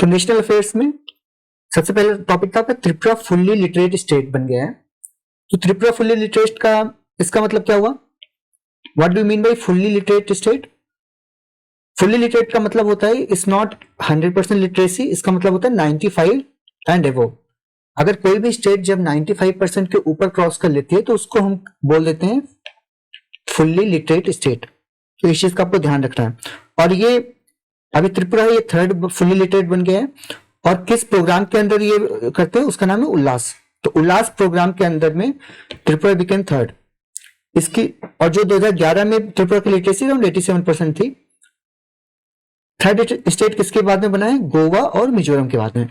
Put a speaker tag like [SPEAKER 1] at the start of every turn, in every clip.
[SPEAKER 1] तो national affairs में सबसे पहले टॉपिक था आपका त्रिपुरा फुल्ली लिटरेट स्टेट बन गया है। तो त्रिपुरा फुल्ली लिटरेट का इसका मतलब क्या हुआ? What do you mean by fully literate state? Fully literate का मतलब होता है इट्स नॉट 100% लिटरेसी, इसका मतलब होता है 95 एंड अबव। अगर कोई भी स्टेट जब 95% के ऊपर क्रॉस कर लेती है तो उसको हम बोल देते हैं फुल्ली लिटरेट स्टेट। तो इस चीज का आपको ध्यान रखना है। और ये अभी त्रिपुरा ये थर्ड फुल्ली लिटरेट बन गया है। और किस प्रोग्राम के अंदर ये करते हैं? उसका नाम है उल्लास। तो उल्लास प्रोग्राम के अंदर में त्रिपुरा बिकेम थर्ड इसकी। और जो 2011 में त्रिपुरा की लिटरेसी अराउंड 87% थी। थर्ड स्टेट किसके बाद में बना है? गोवा और मिजोरम के बाद में।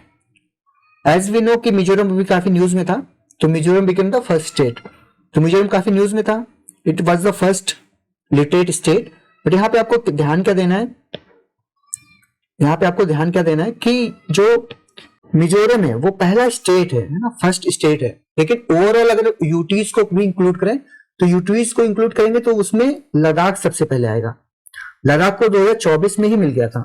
[SPEAKER 1] एज वी नो कि मिजोरम भी काफी न्यूज में था, तो Mizoram became the first state. तो मिजोरम काफी न्यूज में था, it was the first literate state. But यहाँ पे आपको ध्यान क्या देना है? यहाँ पे आपको ध्यान क्या देना है कि जो मिजोरम है वो पहला स्टेट है ना, फर्स्ट स्टेट है। लेकिन ओवरऑल अगर यूटीज को भी इंक्लूड करें तो यूटीज को इंक्लूड करेंगे तो उसमें लद्दाख सबसे पहले आएगा। लद्दाख को 2024 में ही मिल गया था।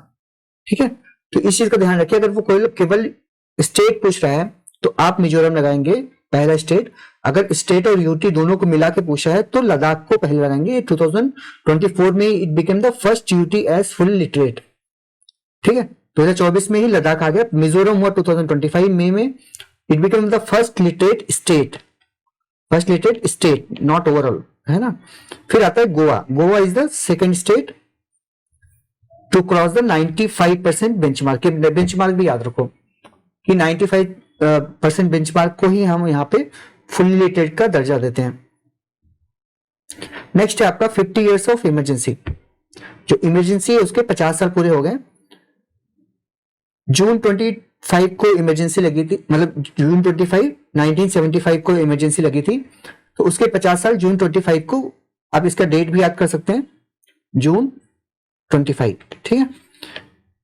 [SPEAKER 1] ठीक है, तो इस चीज का ध्यान रखिए। अगर वो कोई केवल स्टेट पूछ रहा है तो आप मिजोरम लगाएंगे पहला स्टेट। अगर स्टेट और यूटी दोनों को मिला के पूछा है तो लद्दाख को पहले लगाएंगे। 2024 में it became the first UT as full literate. ठीक है, 2024 में ही लद्दाख आ गया। मिजोरम हुआ 2025 में it become the first literate state. First literate state, not overall, है ना। फिर आता है Goa. Goa is the second state to cross the 95% benchmark. Benchmark भी याद रखो कि 95% बेंचमार्क को ही हम यहाँ पे फुल्ली लिटरेट का दर्जा देते हैं। नेक्स्ट है आपका 50 इयर्स ऑफ इमरजेंसी। जो इमरजेंसी है उसके 50 साल पूरे हो गए। जून 25 को इमरजेंसी लगी थी, मतलब जून 25 1975 को इमरजेंसी लगी थी। तो उसके 50 साल जून 25 को, आप इसका डेट भी याद कर सकते हैं, जून 25। ठीक है,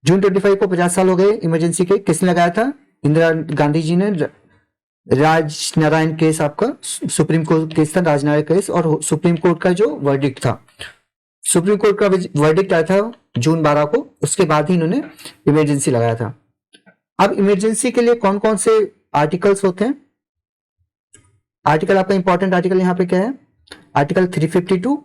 [SPEAKER 1] जून 25 को 50 साल हो गए इमरजेंसी के। किसने लगाया था? इंदिरा गांधी जी ने। राजनारायण केस आपका सुप्रीम कोर्ट केस था, राजनारायण केस। और सुप्रीम कोर्ट का जो वर्डिक्ट था, सुप्रीम कोर्ट का वर्डिक्ट आया था जून 12 को, उसके बाद ही इन्होंने इमरजेंसी लगाया था। अब इमरजेंसी के लिए कौन कौन से आर्टिकल्स होते हैं? आर्टिकल आपका इंपॉर्टेंट आर्टिकल यहाँ पे क्या है? आर्टिकल 352।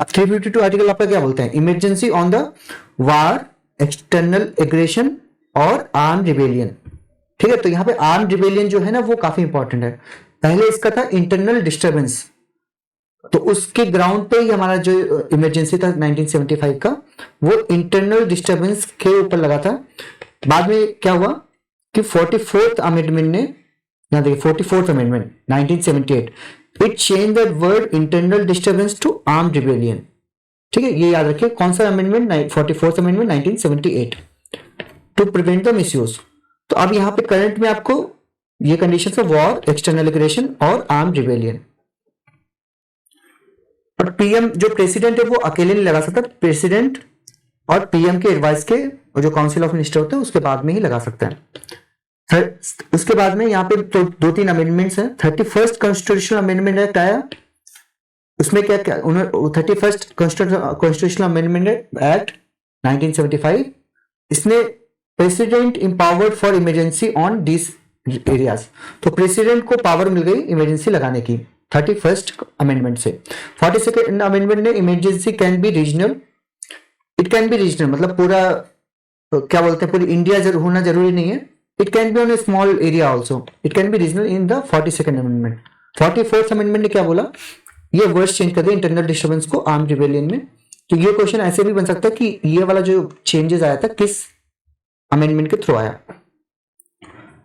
[SPEAKER 1] अब 352 आर्टिकल आपका क्या बोलते हैं? Emergency on the war, external aggression और आर्म रिबेलियन। ठीक है, तो यहाँ पे आर्म रिबेलियन जो है ना वो काफी इंपॉर्टेंट है। पहले इसका था इंटरनल डिस्टर्बेंस, तो उसके ग्राउंड पे ही हमारा जो इमरजेंसी था 1975 का, वो इंटरनल डिस्टर्बेंस के ऊपर लगा था। बाद में क्या हुआ कि 44th अमेंडमेंट ने, यहां देखिए 44th amendment 1978, it change the word internal disturbance to arm rebellion. ठीक है, ये याद रखिए। कौन सा amendment? 44th amendment 1978, to prevent the misuse. तो अब यहाँ पे करंट में आपको ये कंडीशन है वॉर, एक्सटर्नल एग्रेशन और आर्म रिबेलियन। और पीएम जो प्रेसिडेंट है वो अकेले नहीं लगा सकता, प्रेसिडेंट और पीएम के एडवाइस के, और जो काउंसिल ऑफ मिनिस्टर होते हैं उसके बाद में ही लगा सकते हैं। उसके बाद में यहाँ पे तो 2-3 अमेंडमेंट्स हैं। 31st कॉन्स्टिट्यूशनल अमेंडमेंट एक्ट आया। उसमें क्या क्या 31st कॉन्स्टिट्यूशनल अमेंडमेंट एक्ट 1975, इसने president empowered for emergency on this areas. तो प्रेसिडेंट को पावर मिल गई इमरजेंसी लगाने की 31st अमेंडमेंट से। 42nd अमेंडमेंट ने emergency can be regional, it can be regional मतलब पूरा क्या बोलते हैं, पूरी इंडिया होना जरूरी नहीं है। It can be on A small area also, it can be regional in the 42nd amendment. 44th amendment ने क्या बोला? ये वर्ड्स चेंज कर दिया इंटरनल डिस्टर्बेंस को आर्म रिबेलियन में। तो ये क्वेश्चन ऐसे भी बन सकता है कि ये वाला जो चेंजेस आया था किस अमेंडमेंट के थ्रू आया।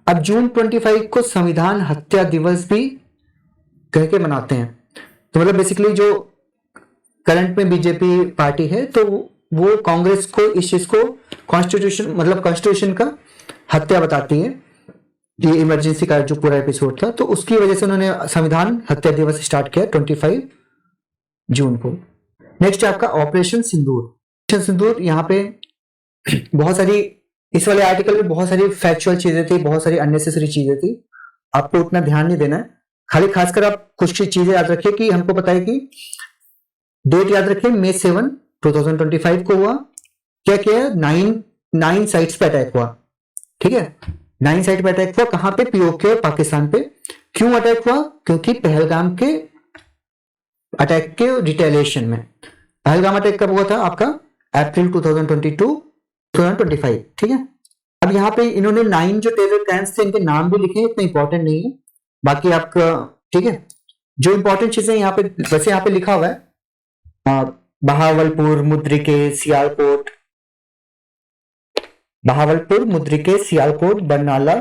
[SPEAKER 1] अब जून 25 को संविधान हत्या दिवस भी कह के मनाते हैं। तो मतलब बेसिकली जो करंट में बीजेपी पार्टी है तो वो कांग्रेस को इस चीज को कॉन्स्टिट्यूशन मतलब कॉन्स्टिट्यूशन का हत्या बताती है। ये इमरजेंसी का जो पूरा एपिसोड था तो उसकी वजह से उन्होंने संविधान हत्या दिवस स्टार्ट किया 25 जून को। नेक्स्ट है आपका ऑपरेशन सिंदूर। ऑपरेशन सिंदूर यहाँ पे बहुत सारी, इस वाले आर्टिकल में बहुत सारी फैक्चुअल चीजें थी, बहुत सारी अननेसेसरी चीजें थी, आपको उतना ध्यान नहीं देना है। खाली खासकर आप कुछ चीजें याद रखिए कि हमको पता है कि डेट याद रखिए May 7, 2025 को हुआ। क्या किया? 9 साइट्स पे अटैक हुआ। ठीक है, 9 साइट पे अटैक हुआ, कहां पे, पीओके और पाकिस्तान पे। क्यों अटैक हुआ, क्योंकि पहलगाम के अटैक के रिटेलिएशन में। पहलगाम अटैक कब हुआ था आपका, अप्रैल 2022-2025, ठीक है। अब यहाँ पे इन्होंने 9 जो टेरर प्लान्स थे इनके नाम भी लिखे हैं, इतना इंपॉर्टेंट नहीं है, बाकी आपका ठीक है। जो इंपॉर्टेंट चीजें यहाँ पे, वैसे यहाँ पे लिखा हुआ है बहावलपुर, मुद्रिके, सियालकोट, बहावलपुर, मुद्रिके, सियालकोट, बरनाला,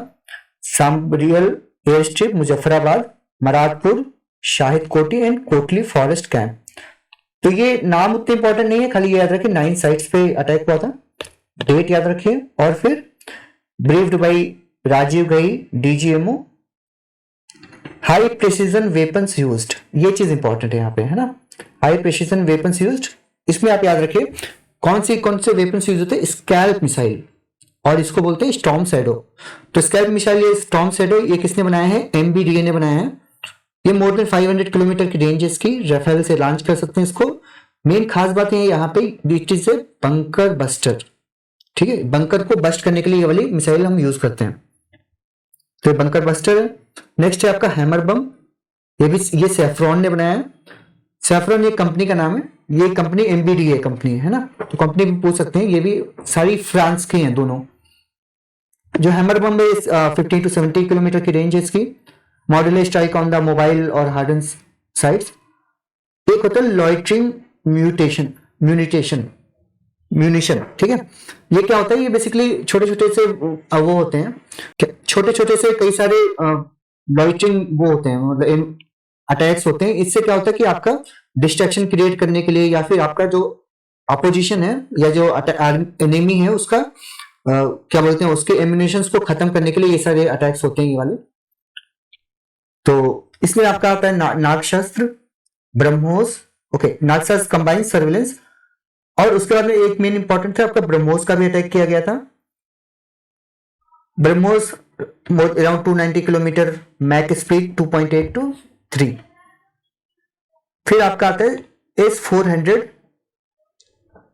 [SPEAKER 1] सांबरियल एयर स्ट्रिप, मुजफ्फराबाद, मरादपुर, शाहिद कोटी एंड कोटली फॉरेस्ट कैंप। तो ये नाम उतने इंपॉर्टेंट नहीं है, खाली ये याद रखिए 9 साइट्स पे अटैक हुआ था, डेट याद रखिए। और फिर briefed by Rajiv Ghai, DGMO, high precision weapons used, ये चीज इंपॉर्टेंट है यहाँ पे, है ना, हाई प्रिसीजन वेपन्स यूज्ड। इसमें आप याद रखिए कौन से वेपन्स यूज होते हैं, स्कैल्प मिसाइल, और इसको बोलते हैं स्टॉर्म शैडो। तो स्कैल्प मिसाइल, ये स्टॉर्म शैडो, ये किसने बनाया है, एमबीडीए ने बनाया है। ये मोर देन 500 किलोमीटर की रेंज है इसकी, राफेल से लॉन्च कर सकते हैं इसको। मेन खास बात है यहाँ पे, it is a bunker buster, ठीक है, बंकर को बस्ट करने के लिए ये वाली मिसाइल हम यूज करते हैं, तो ये बंकर बस्टर है। नेक्स्ट है आपका हैमर बम, ये सैफ्रॉन ने बनाया है। सैफ्रॉन ये कंपनी का नाम है, ये कंपनी एमबीडीए कंपनी है ना, तो कंपनी भी पूछ सकते हैं, ये भी सारी फ्रांस की हैं दोनों। जो हैमर बम है 50 to 70 किलोमीटर की रेंज है इसकी। Modular strike on the mobile और हार्डन साइट्स। एक होता है लॉइटरिंग म्यूनिशन, ठीक है। ये क्या होता है, ये बेसिकली छोटे छोटे से वो होते हैं, छोटे छोटे से कई सारे लॉइटरिंग वो होते हैं, मतलब अटैक्स होते हैं। इससे क्या होता है कि आपका डिस्ट्रैक्शन क्रिएट करने के लिए, या फिर आपका जो अपोजिशन है या जो एनिमी है उसका क्या बोलते हैं, उसके एम्यूनिशंस को खत्म करने के लिए ये सारे अटैक्स होते हैं ये वाले। तो इसलिए आपका आता है नागशस्त्र, ब्रह्मोस, ओके, नागशस्त्र कंबाइन सर्विलेंस। और उसके बाद में एक मेन इंपॉर्टेंट था आपका, ब्रह्मोस का भी अटैक किया गया था। BrahMos around 290 kilometre, Mach speed 2.8 to 3। फिर आपका आता है S-400,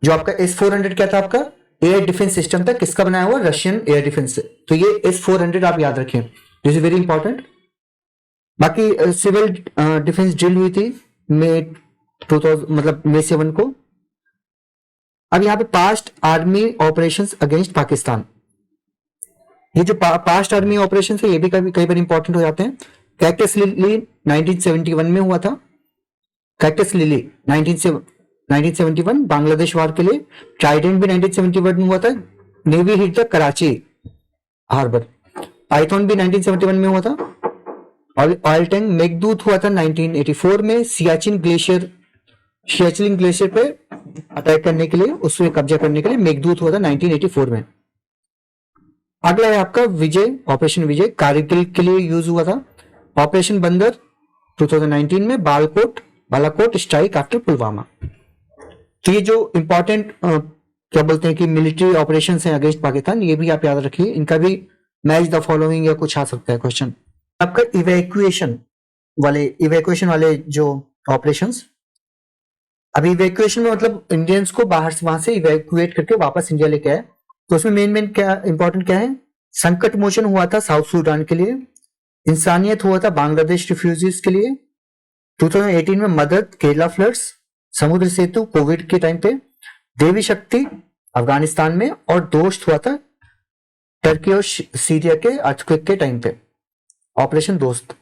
[SPEAKER 1] जो आपका S-400 क्या था, आपका एयर डिफेंस सिस्टम था, किसका बनाया हुआ, रशियन एयर डिफेंस से। तो ये S-400 आप याद रखें, दिस इज वेरी इंपॉर्टेंट। बाकी सिविल डिफेंस ड्रिल हुई थी मई 7 को। अब यहाँ पे past army operations against Pakistan, ये जो पास्ट आर्मी ऑपरेशन है ये भी कई बार इंपॉर्टेंट हो जाते हैं। कैक्टस लिली 1971 में हुआ था, कैक्टस लिली 1971 बांग्लादेश वार के लिए। ट्राइडेंट भी 1971 में हुआ था, navy hit the Karachi harbour. Python भी 1971 में हुआ था। ऑयल टैंक मेघदूत हुआ था 1984 में, सियाचिन ग्लेशियर पे अटैक करने के लिए, उसमें कब्जा करने के लिए मेघदूत हुआ था 1984 में। अगला है आपका विजय, ऑपरेशन विजय, कारगिल के लिए यूज हुआ था। ऑपरेशन बंदर 2019 में, बालाकोट स्ट्राइक आफ्टर पुलवामा। तो ये जो इंपॉर्टेंट क्या बोलते हैं कि मिलिट्री ऑपरेशंस हैं अगेंस्ट पाकिस्तान, ये भी आप याद रखिए, इनका भी मैच द फॉलोइंग या कुछ आ सकता है क्वेश्चन। आपका इवैक्यूएशन वाले जो ऑपरेशंस, अभी इवैक्यूएशन में मतलब इंडियंस को बाहर से, वहां से इवैक्यूएट करके वापस इंडिया लेके आए। तो उसमें मेन क्या इंपॉर्टेंट क्या है, संकट मोचन हुआ था साउथ सूडान के लिए, इंसानियत हुआ था बांग्लादेश रिफ्यूजीज के लिए, 2018 में मदद केरला फ्लड्स, समुद्र सेतु कोविड के टाइम पे, देवी शक्ति अफगानिस्तान में, और दोस्त हुआ था टर्की और सीरिया के अर्थक्वेक के टाइम पे, ऑपरेशन दोस्त।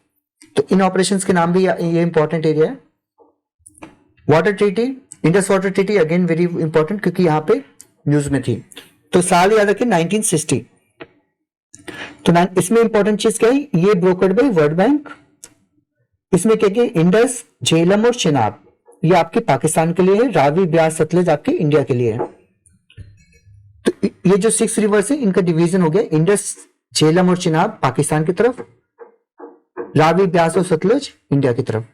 [SPEAKER 1] तो इन ऑपरेशंस के नाम भी ये इंपॉर्टेंट एरिया है। Water treaty, Indus water treaty again very important, क्योंकि यहाँ पे न्यूज में थी। तो साल याद रखिए 1960। तो इसमें इंपॉर्टेंट चीज क्या है, ये ब्रोकर्ड बाय वर्ल्ड बैंक। इसमें क्या क्या, इंडस, झेलम और चिनाब ये आपके पाकिस्तान के लिए है, रावी, ब्यास, सतलज आपके इंडिया के लिए है। तो ये जो 6 रिवर्स है इनका डिवीजन हो गया, इंडस, झेलम और चिनाब पाकिस्तान की तरफ, रावी, ब्यास और सतलज इंडिया की तरफ।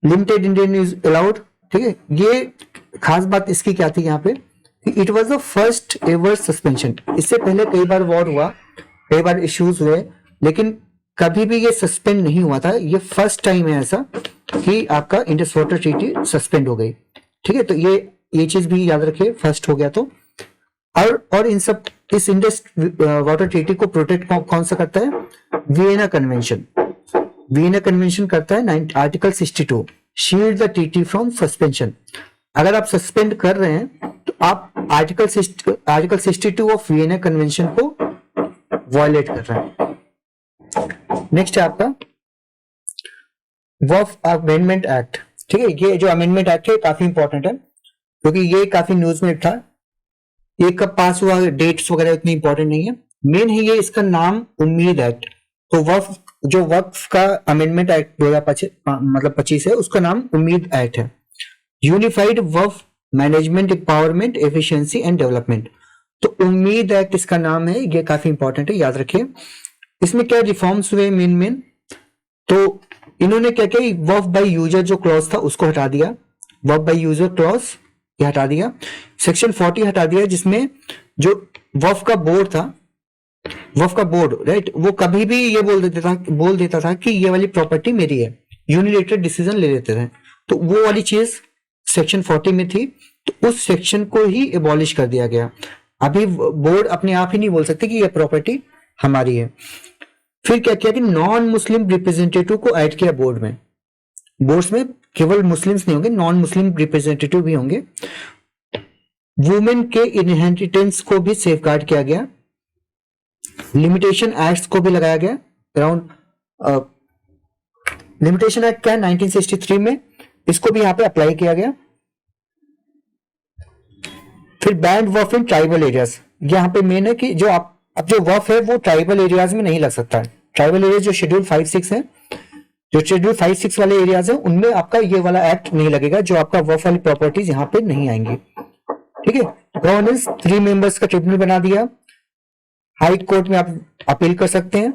[SPEAKER 1] लिमिटेड इंडियन इज अलाउड, ठीक है। ये खास बात इसकी क्या थी यहाँ पे, it was the first ever suspension. इससे पहले कई बार वॉर हुआ, कई बार इश्यूज हुए, लेकिन कभी भी ये सस्पेंड नहीं हुआ था। ये फर्स्ट टाइम है ऐसा कि आपका इंडस वाटर ट्रीटी सस्पेंड हो गई, ठीक है। तो ये चीज भी याद रखिए, फर्स्ट हो गया तो। और इन सब इस इंडस वाटर ट्रीटी को प्रोटेक्ट कौन सा करता है? Vienna convention. वियना कन्वेंशन करता है article 62, shield the treaty from suspension. अगर आप सस्पेंड कर रहे हैं तो आप आर्टिकल 62 ऑफ वियना कन्वेंशन को वायलेट कर रहे हैं। नेक्स्ट है आपका वफ अमेंडमेंट एक्ट। ठीक है, ये जो अमेंडमेंट एक्ट है काफी इंपॉर्टेंट है क्योंकि ये काफी न्यूज में था। ये कब पास हुआ, डेट्स वगैरह उतनी इंपॉर्टेंट नहीं है, मेन है ये इसका नाम उम्मीद एक्ट। तो वक्फ का अमेंडमेंट एक्ट 2025 है, उसका नाम उम्मीद एक्ट है। Unified Waqf management empowerment efficiency and development, तो उम्मीद एक्ट इसका नाम है, ये काफी इंपॉर्टेंट है, याद रखिए। इसमें क्या रिफॉर्म्स हुए मेन तो इन्होंने क्या किया, वक्फ बाय यूजर जो क्लॉज था उसको हटा दिया, वक्फ बाय यूजर क्लॉज ये हटा दिया। सेक्शन 40 हटा दिया जिसमें जो वक्फ का बोर्ड था, वक्फ का बोर्ड राइट, वो कभी भी ये बोल देता था कि ये वाली प्रॉपर्टी मेरी है, यूनिलेटरल डिसीजन ले लेते थे। तो वो वाली चीज सेक्शन 40 में थी, तो उस सेक्शन को ही एबॉलिश कर दिया गया। अभी बोर्ड अपने आप ही नहीं बोल सकते कि ये प्रॉपर्टी हमारी है। फिर क्या किया कि नॉन मुस्लिम रिप्रेजेंटेटिव को ऐड किया बोर्ड में। बोर्ड्स में केवल मुस्लिम्स नहीं होंगे, नॉन मुस्लिम रिप्रेजेंटेटिव भी होंगे। वुमेन के इनहेरिटेंस को भी सेफगार्ड किया गया। लिमिटेशन एक्ट्स को भी लगाया गया। अराउंड लिमिटेशन एक्ट क्या है 1963 में, इसको भी यहां पे अप्लाई किया गया। फिर band Waqf in tribal areas, यहां पे मेन है कि जो अब जो वफ है वो ट्राइबल एरियाज में नहीं लग सकता है। ट्राइबल एरिया जो शेड्यूल 5-6 है, जो शेड्यूल 5-6 वाले एरियाज है उनमें आपका ये वाला एक्ट नहीं लगेगा, जो आपका वफ वाली प्रॉपर्टीज यहां पे नहीं आएंगी। ठीक है, गवर्नेंस 3 मेंबर्स का ट्रिब्यूनल बना दिया। हाई कोर्ट में आप अपील कर सकते हैं।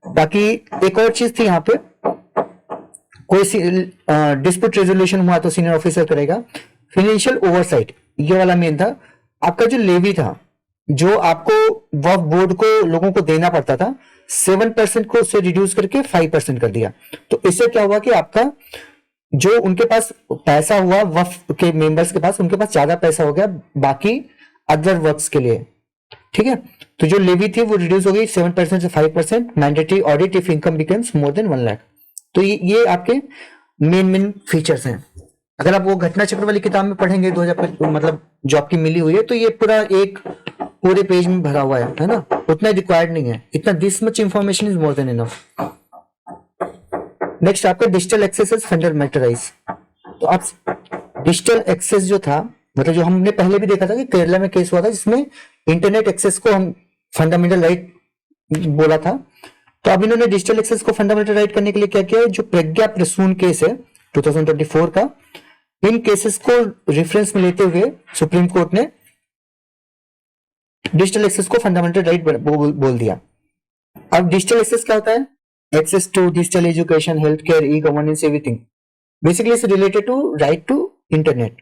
[SPEAKER 1] बाकी एक और चीज थी यहाँ पे, कोई डिस्प्यूट रेजोल्यूशन हुआ तो सीनियर ऑफिसर करेगा। फाइनेंशियल ओवरसाइट ये वाला मेन था। आपका जो लेवी था, जो आपको वक्फ बोर्ड को लोगों को देना पड़ता था, 7% को उससे रिड्यूस करके 5% कर दिया। तो इससे क्या हुआ कि आपका जो उनके पास पैसा हुआ वक्फ के मेंबर्स के पास, उनके पास ज्यादा पैसा हो गया बाकी अदर वर्क्स के लिए। ठीक है, तो जो लेवी थी वो रिड्यूस हो गई 7% से 5%। Mandatory audit if income becomes more than 1 lakh. तो ये आपके मेन फीचर्स हैं। अगर आप वो घटना चक्र वाली किताब में पढ़ेंगे 2000 मतलब जो आपकी मिली हुई है, तो ये पूरा एक पूरे पेज में भरा हुआ है ना, उतना रिक्वायर्ड नहीं है, इतना this much information is more than enough. Next आपका डिजिटल एक्सेस इज फंडामेंटलाइज। तो आप डिजिटल एक्सेस जो था, मतलब जो हमने पहले भी देखा था कि केरला में केस हुआ था जिसमें इंटरनेट एक्सेस को हम फंडामेंटल राइट बोला था। तो अब इन्होंने डिजिटल एक्सेस को फंडामेंटल राइट करने के लिए क्या किया है, जो प्रज्ञा प्रसून केस है 2024 का, इन केसेस को रेफरेंस में लेते हुए सुप्रीम कोर्ट ने डिजिटल एक्सेस को फंडामेंटल राइट बोल दिया। अब डिजिटल एक्सेस क्या होता है? Access to digital education, health care, e governance, everything basically is related to right to internet.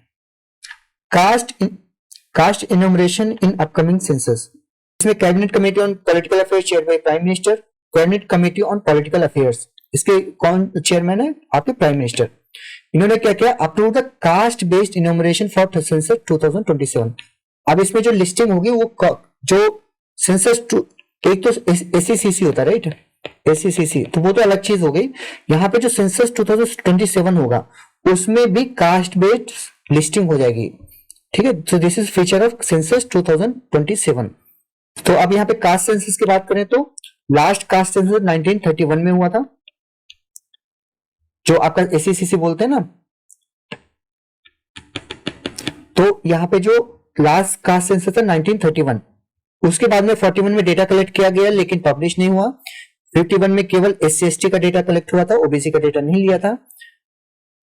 [SPEAKER 1] Caste enumeration in upcoming census, इसमें cabinet committee on political affairs chair by prime minister, cabinet committee on political affairs, इसके कौन chairman है? आपके prime minister. इन्होंने क्या किया? Approve the caste based enumeration for census 2027। अब इसमें जो लिस्टिंग होगी वो जो सेंसस एक तो एससीसी होता है राइट, एससीसी, तो वो तो अलग चीज हो गई। यहाँ पे जो सेंसस 2027 होगा उसमें भी कास्ट बेस्ड लिस्टिंग हो जाएगी। ठीक है, so this is feature of census 2027। तो अब यहाँ पे कास्ट सेंसस की बात करें तो लास्ट कास्ट सेंसस 1931 में हुआ था, जो आपका एससीसी बोलते हैं ना। तो यहाँ पे जो लास्ट कास्ट सेंसस था 1931, उसके बाद में 41 में डेटा कलेक्ट किया गया लेकिन पब्लिश नहीं हुआ। 51 में केवल SC/ST का डेटा कलेक्ट हुआ था, ओबीसी का डेटा नहीं लिया था।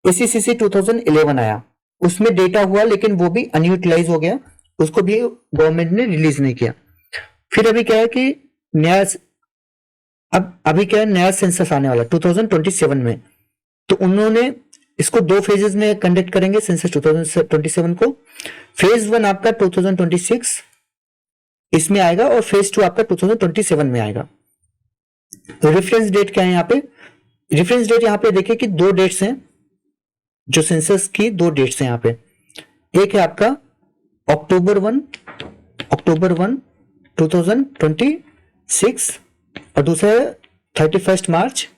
[SPEAKER 1] एससीसी 2011 आया, उसमें डेटा हुआ लेकिन वो भी अनयूटिलाइज हो गया, उसको भी गवर्नमेंट ने रिलीज नहीं किया। फिर अभी क्या है कि नया अभी क्या है, नया सेंसस आने वाला 2027 में। तो उन्होंने इसको 2 फेजेस में कंडक्ट करेंगे सेंसस 2027 को। फेज 1 आपका 2026 इसमें आएगा और फेज 2 आपका 2027 में आएगा। तो रेफरेंस डेट क्या है यहाँ पे? रेफरेंस डेट यहाँ पे देखिए कि 2 डेट्स हैं, जो सेंसस की 2 डेट्स हैं यहाँ पे। एक है आपका October 1 अक्टूबर 1 2026 और दूसरा है 31 मार्च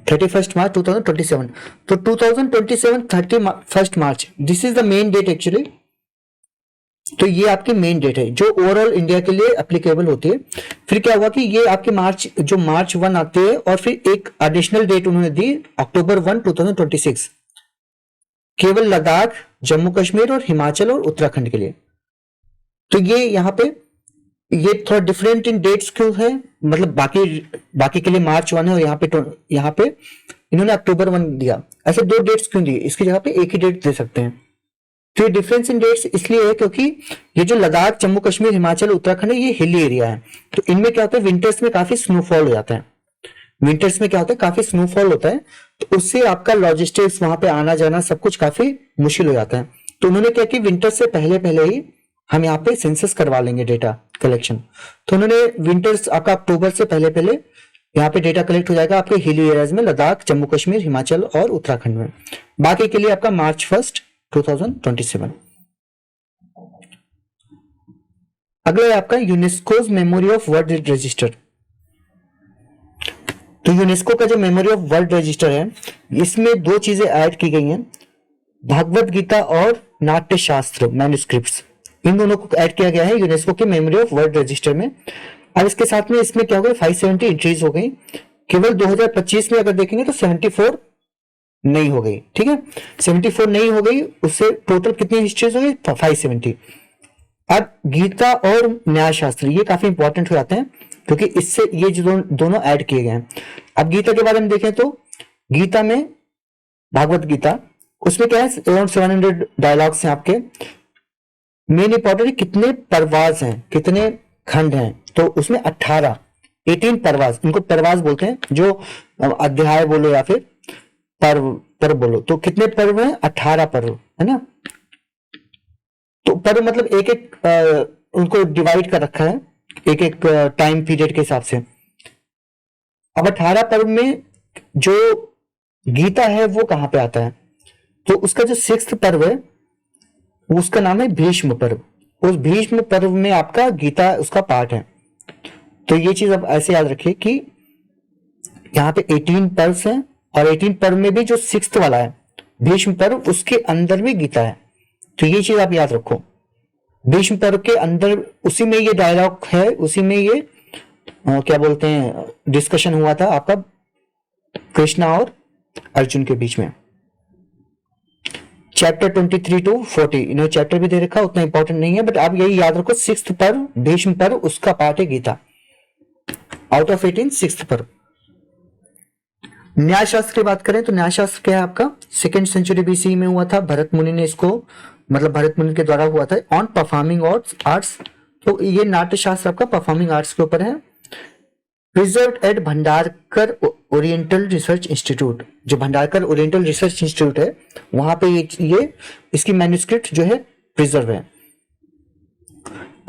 [SPEAKER 1] 2027। तो 2027 31 March this is the main date actually. तो ये आपकी मेन डेट है जो ओवरऑल इंडिया के लिए एप्लीकेबल होती है। फिर क्या हुआ कि ये आपके मार्च 1 आते हैं और फिर एक एडिशनल डेट उन्होंने दी अक्टूबर 1 2026 केवल लद्दाख, जम्मू कश्मीर और हिमाचल और उत्तराखंड के लिए। तो ये यहाँ पे ये थोड़ा डिफरेंट इन डेट्स क्यों है, मतलब बाकी के लिए मार्च 1 है और यहाँ पे इन्होंने अक्टूबर 1 दिया। ऐसे दो डेट्स क्यों दिए, इसकी जगह पे एक ही डेट दे सकते हैं। तो ये डिफरेंस इन डेट्स इसलिए है क्योंकि ये जो लद्दाख, जम्मू कश्मीर, हिमाचल, उत्तराखंड है, ये हिली एरिया है। तो इनमें क्या होता है, विंटर्स में काफी स्नोफॉल हो जाता है। विंटर्स में क्या होता है, काफी स्नोफॉल होता है, तो उससे आपका लॉजिस्टिक्स, वहां पे आना जाना सब कुछ काफी मुश्किल हो जाता है। तो उन्होंने क्या कि विंटर से पहले ही हम यहाँ पे सेंसस करवा लेंगे, डेटा कलेक्शन। तो उन्होंने विंटर्स आपका अक्टूबर से पहले यहाँ पे डेटा कलेक्ट हो जाएगा आपके हिली एरियाज में, लद्दाख, जम्मू कश्मीर, हिमाचल और उत्तराखंड में। बाकी के लिए आपका मार्च 1 2027। अगला है आपका UNESCO's memory of world register. तो यूनेस्को का जो मेमोरी ऑफ वर्ल्ड रजिस्टर है, इसमें दो चीजें ऐड की गई हैं, भागवत गीता और नाट्य शास्त्र मैन्युस्क्रिप्ट्स, इन दोनों को ऐड किया गया है यूनेस्को के मेमोरी ऑफ वर्ल्ड रजिस्टर में। अब इसके साथ में इसमें क्या हो गया, 570 एंट्रीज हो गई। केवल 2025 में अगर देखेंगे तो 74 नहीं हो गई। ठीक है, 74 नहीं हो गई, उससे टोटल कितनी हिस्ट्रीज हो गई, 570। अब गीता और न्याय शास्त्र ये काफी इंपॉर्टेंट हो जाते हैं क्योंकि इससे ये जो दोनों ऐड किए गए हैं। अब गीता के बारे में देखें तो गीता में, भागवत गीता, उसमें क्या है, अराउंड 700 डायलॉग्स हैं आपके। मेन इंपॉर्टेंट कितने परवाज हैं, कितने खंड हैं, तो उसमें 18 परवाज, इनको परवाज बोलते हैं, जो अध्याय बोलो या फिर पर्व बोलो। तो कितने पर्व हैं, 18 पर्व है ना। तो पर्व मतलब एक एक उनको डिवाइड कर रखा है एक एक टाइम पीरियड के हिसाब से। अब 18 पर्व में जो गीता है वो कहां पे आता है, तो उसका जो 6th पर्व है उसका नाम है भीष्म पर्व। उस भीष्म पर्व में आपका गीता उसका पार्ट है। तो ये चीज अब ऐसे याद रखिए कि यहाँ पे 18 पर्व हैं और 18 पर्व में भी जो 6th वाला है भीष्म पर्व, उसके अंदर भी गीता है। तो ये चीज आप याद रखो, भीष्म पर्व के अंदर उसी में ये डायलॉग है, उसी में ये क्या बोलते हैं डिस्कशन हुआ था आपका कृष्णा और अर्जुन के बीच में। चैप्टर 23 to 40, इन्होंने चैप्टर भी दे रखा, उतना इंपॉर्टेंट नहीं है, बट आप यही याद रखो 6th पर्व भीष्म पर्व उसका पार्ट है गीता। आउट ऑफ 18 6th पर्व। न्याय शास्त्र की बात करें तो न्याय शास्त्र क्या है आपका, 2nd सेंचुरी बीसी में हुआ था। भरत मुनि ने इसको, मतलब भरत मुनि के द्वारा हुआ था, ऑन परफॉर्मिंग आर्ट्स। तो ये नाट्य शास्त्र आपका परफॉर्मिंग आर्ट्स के ऊपर है। Preserved at Bhandarkar oriental research institute, जो भंडारकर ओरिएंटल रिसर्च इंस्टीट्यूट है वहां पे ये इसकी मैन्युस्क्रिप्ट जो है प्रिजर्व है।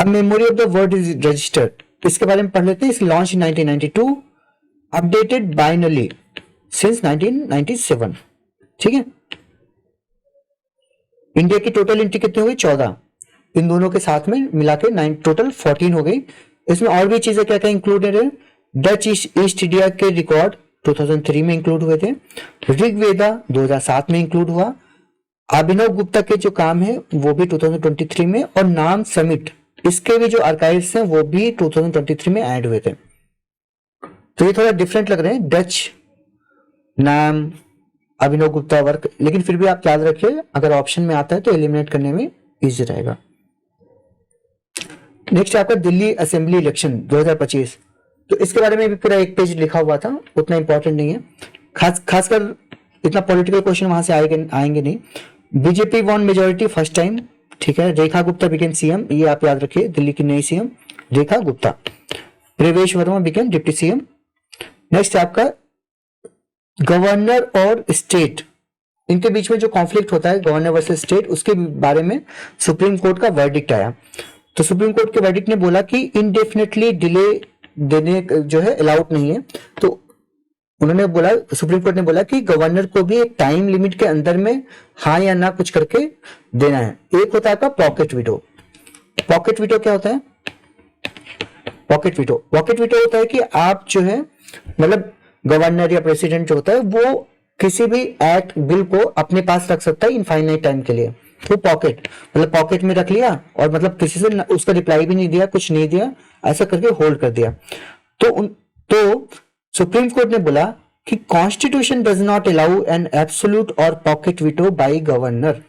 [SPEAKER 1] अब memory of the world register, इसके बारे में पढ़ लेते हैं। इस लॉन्च इन 1992, अपडेटेड बाइनरली सिंस 1997। ठीक है, इंडिया की टोटल एंट्री कितनी हो गई, 14। इन दोनों के साथ में मिला के टोटल 14 हो गई। इसमें और भी चीजें क्या क्या इंक्लूडेड है, डच ईस्ट इंडिया के रिकॉर्ड 2003 में इंक्लूड हुए थे, ऋग्वेदा 2007 में इंक्लूड हुआ, अभिनव गुप्ता के जो काम है वो भी 2023 में, और नाम समिट इसके भी जो आर्काइव्स हैं वो भी 2023 में ऐड हुए थे। तो ये थोड़ा डिफरेंट लग रहे हैं, डच नाम, अभिनव गुप्ता वर्क, लेकिन फिर भी आप याद रखिए अगर ऑप्शन में आता है तो एलिमिनेट करने में इजी रहेगा। नेक्स्ट आपका दिल्ली असेंबली इलेक्शन 2025। तो इसके बारे में भी पूरा एक पेज लिखा हुआ था, उतना इंपॉर्टेंट नहीं है, खासकर इतना पॉलिटिकल क्वेश्चन वहां से आएंगे नहीं। BJP won majority first time. ठीक है, रेखा गुप्ता बिकेम सीएम, ये आप याद रखिए, दिल्ली की नई सीएम रेखा गुप्ता। प्रवेश Verma became deputy CM. Next आपका गवर्नर और स्टेट, इनके बीच में जो कॉन्फ्लिक्ट होता है गवर्नर वर्सेस स्टेट, उसके बारे में सुप्रीम कोर्ट का वर्डिक्ट आया। तो सुप्रीम कोर्ट के वर्डिक्ट ने बोला कि इनडेफिनेटली डिले देने जो है अलाउड नहीं है। तो उन्होंने बोला, सुप्रीम कोर्ट ने बोला कि गवर्नर को भी एक टाइम लिमिट के अंदर में हाँ या ना कुछ करके देना है। एक होता है आपका पॉकेट वीटो। पॉकेट वीटो क्या होता है? पॉकेट वीटो होता है कि आप जो है मतलब गवर्नर या प्रेसिडेंट जो होता है वो किसी भी एक्ट बिल को अपने पास रख सकता है इनफाइनाइट टाइम के लिए। तो पॉकेट मतलब पॉकेट में रख लिया और मतलब किसी से उसका रिप्लाई भी नहीं दिया, कुछ नहीं दिया, ऐसा करके होल्ड कर दिया। तो सुप्रीम कोर्ट ने बोला कि constitution does not allow an absolute or pocket veto by governor.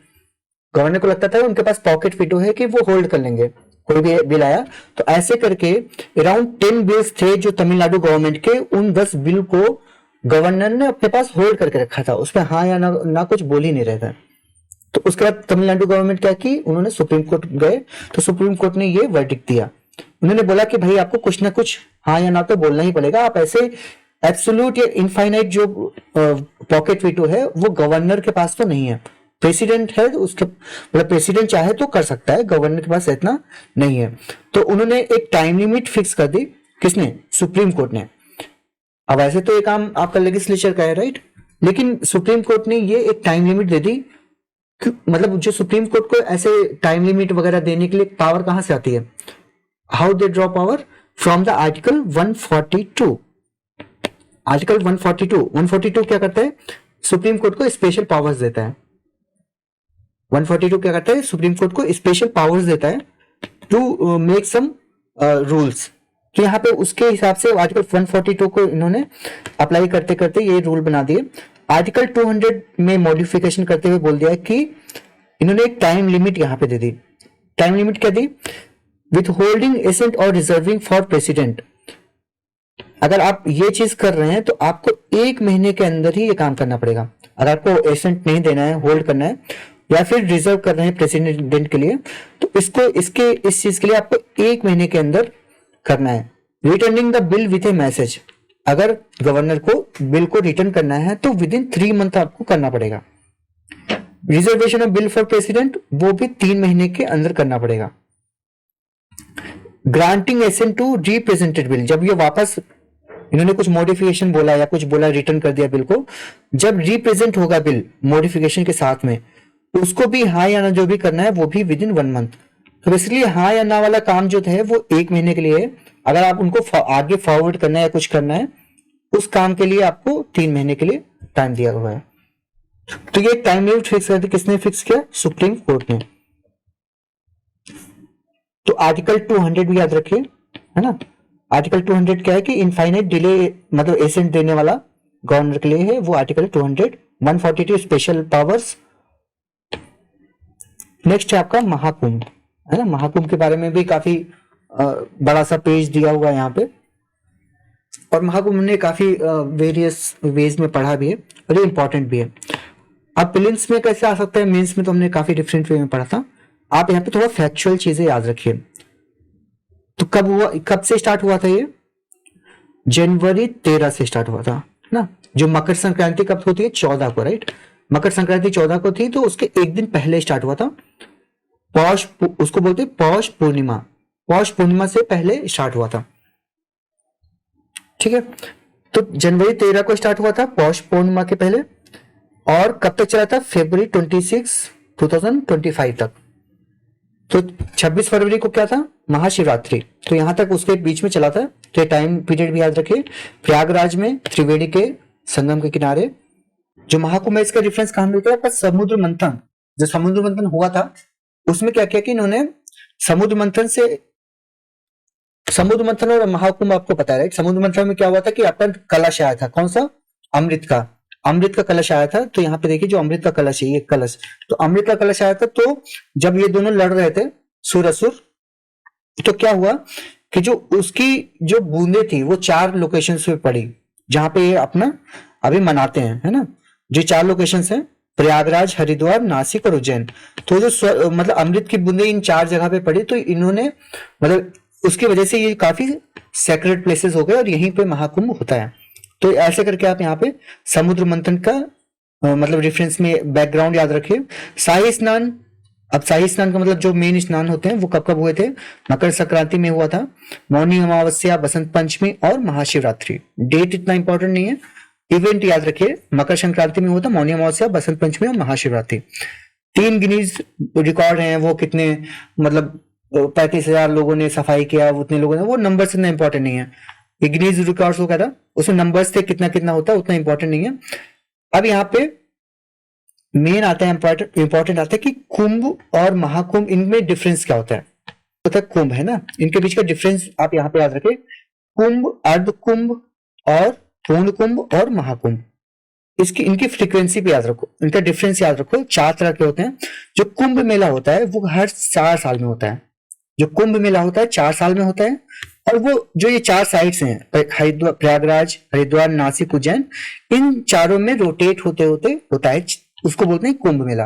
[SPEAKER 1] Governor को लगता था उनके पास पॉकेट वीटो है कि वो होल्ड कर लेंगे कोई भी बिल आया। तो ऐसे करके अराउंड 10 बिल्स थे जो तमिलनाडु गवर्नमेंट के, उन 10 बिल को गवर्नर ने अपने पास होल्ड करके रखा था, उसमें हाँ या ना कुछ बोल ही नहीं रहे थे। तो उसके बाद तमिलनाडु गवर्नमेंट क्या की, उन्होंने सुप्रीम कोर्ट गए तो सुप्रीम कोर्ट ने ये वर्डिक्ट दिया। उन्होंने बोला कि भाई आपको कुछ ना कुछ हाँ या ना तो बोलना ही पड़ेगा। आप ऐसे एब्सोल्यूट या इनफाइनाइट जो पॉकेट वीटो है वो गवर्नर के पास तो नहीं है। प्रेसिडेंट है उसके मतलब प्रेसिडेंट चाहे तो कर सकता है, गवर्नर के पास इतना नहीं है। तो उन्होंने एक टाइम लिमिट फिक्स कर दी। किसने? सुप्रीम कोर्ट ने। अब ऐसे तो ये काम आपका लेजिस्लेचर का है, राइट, लेकिन सुप्रीम कोर्ट ने ये एक टाइम लिमिट दे दी। मतलब जो सुप्रीम कोर्ट को ऐसे टाइम लिमिट वगैरह देने के लिए पावर कहां से आती है? How they draw power? From the article 142। Article 142 क्या करता है? सुप्रीम कोर्ट को स्पेशल पावर्स देता है। 142 क्या करता है? सुप्रीम कोर्ट को स्पेशल पावर्स देता है टू मेक सम रूल्स। तो यहाँ पे उसके हिसाब से आर्टिकल 142 को इन्होंने अप्लाई करते करते ये रूल बना दिए। आर्टिकल 200 में मॉडिफिकेशन करते हुए बोल दिया कि इन्होंने एक टाइम लिमिट यहाँ पे दे दी। टाइम लिमिट क्या दी? विथ होल्डिंग एसेंट और रिजर्विंग फॉर प्रेसिडेंट। अगर आप ये चीज कर रहे हैं तो आपको 1 महीने के अंदर ही ये काम करना पड़ेगा। अगर आपको एसेंट नहीं देना है, होल्ड करना है या फिर रिजर्व कर रहे हैं प्रेसिडेंट के लिए, तो इस चीज के लिए आपको 1 महीने के अंदर करना है। Returning the bill with A message. अगर गवर्नर को बिल को रिटर्न करना है तो विद इन 3 मंथ आपको करना पड़ेगा। Reservation of bill for president वो भी 3 महीने के अंदर करना पड़ेगा। Granting assent to represented bill, जब ये वापस इन्होंने कुछ मॉडिफिकेशन बोला या कुछ बोला, रिटर्न कर दिया बिल को, जब रिप्रेजेंट होगा बिल मॉडिफिकेशन के साथ में, उसको भी हाँ या ना जो भी करना है वो भी विद इन 1 मंथ। तो बेसिकली हाँ या ना वाला काम जो है वो 1 महीने के लिए है। अगर आप उनको आगे फॉरवर्ड करना है या कुछ करना है, उस काम के लिए आपको 3 महीने के लिए टाइम दिया हुआ है। तो ये टाइम लिमिट फिक्स कर दी। किसने फिक्स किया? सुप्रीम कोर्ट ने। तो आर्टिकल 200 भी याद रखिए, है ना। आर्टिकल 200 क्या है कि इनफाइनाइट डिले मतलब एसेंट देने वाला गवर्नर के लिए है, वो आर्टिकल 200। 142 special powers. नेक्स्ट है आपका महाकुंभ, है ना। महाकुंभ के बारे में भी काफी बड़ा सा पेज दिया हुआ है यहाँ पे, और महाकुंभ ने काफी वेरियस वेज में पढ़ा भी है और ये इंपॉर्टेंट भी है। अब प्रीलिम्स में कैसे आ सकता है, मेंस में तो हमने काफी डिफरेंट वे में पढ़ा था। आप यहाँ पे थोड़ा फैक्चुअल चीजें याद रखिए। तो कब से स्टार्ट हुआ था ये? जनवरी 13 से स्टार्ट हुआ था ना। जो मकर संक्रांति कब होती है? 14 को, राइट। मकर संक्रांति 14 को थी, तो उसके एक दिन पहले स्टार्ट हुआ था। पौष, उसको बोलते हैं पौष पूर्णिमा। पौष पूर्णिमा से पहले स्टार्ट हुआ था, ठीक है। तो जनवरी 13 को स्टार्ट हुआ था, पौष पूर्णिमा के पहले। और कब तक चला था? फरवरी 26, 2025 तक। तो 26 फरवरी को क्या था? महाशिवरात्रि। तो यहां तक उसके बीच में चला था। तो ये टाइम पीरियड भी याद रखिए। प्रयागराज में त्रिवेणी के संगम के किनारे जो महाकुंभ है, इसका रेफरेंस कहां मिलता है? समुद्र मंथन। जो समुद्र मंथन हुआ था उसमें क्या किया कि इन्होंने समुद्र मंथन और महाकुंभ आपको पता है, राइट। समुद्र मंथन में क्या हुआ था कि आपका कलश आया था। कौन सा? अमृत का कलश आया था। तो यहाँ पे देखिए जो अमृत का कलश है, ये कलश, तो अमृत का कलश आया था। तो जब ये दोनों लड़ रहे थे, सुर असुर, तो क्या हुआ कि जो उसकी जो बूंदे थी वो 4 लोकेशन पे पड़ी, जहां पे ये अपना अभी मनाते हैं, है ना। जो 4 लोकेशन है, प्रयागराज, हरिद्वार, नासिक और उज्जैन। तो जो मतलब अमृत की बूंदे इन 4 जगह पे पड़ी, तो इन्होंने मतलब उसकी वजह से ये काफी सेक्रेट प्लेसेस हो गए और यहीं पे महाकुंभ होता है। तो ऐसे करके आप यहाँ पे समुद्र मंथन का मतलब रेफरेंस में बैकग्राउंड याद रखिए। शाही स्नान, अब शाही स्नान का मतलब जो मेन स्नान होते हैं वो कब कब हुए थे? मकर संक्रांति में हुआ था, मौनी अमावस्या, बसंत पंचमी और महाशिवरात्रि। डेट इतना इंपॉर्टेंट नहीं है, इवेंट याद रखिए, मकर संक्रांति में होता, मौनी अमावस्या, बसंत पंचमी और महाशिवरात्रि। 3 गिनीज रिकॉर्ड हैं, वो कितने मतलब 35,000 लोगों ने सफाई किया, उतने लोगों ने, वो नंबर से इतना इंपॉर्टेंट नहीं है। ये गिनीज रिकॉर्ड्स वो कहता, उसमें नंबर्स थे कितना कितना होता है उतना इंपॉर्टेंट नहीं है। अब यहाँ पे मेन आता है इंपॉर्टेंट आता है कि कुंभ और महाकुंभ, इनमें डिफरेंस क्या होता है। तो कुंभ है ना, इनके बीच का डिफरेंस आप यहाँ पे याद रखें। कुंभ, अर्ध कुंभ और पूर्ण कुंभ और महाकुंभ, इसकी इनकी फ्रीक्वेंसी भी याद रखो, इनका डिफरेंस याद रखो। 4 तरह के होते हैं। जो कुंभ मेला होता है वो हर 4 साल में होता है। जो कुंभ मेला होता है 4 साल में होता है। और वो जो ये 4 साइट्स हैं, हरिद्वार, प्रयागराज, हरिद्वार, नासिक, उज्जैन, इन चारों में रोटेट होते होते होता है, उसको बोलते हैं कुंभ मेला।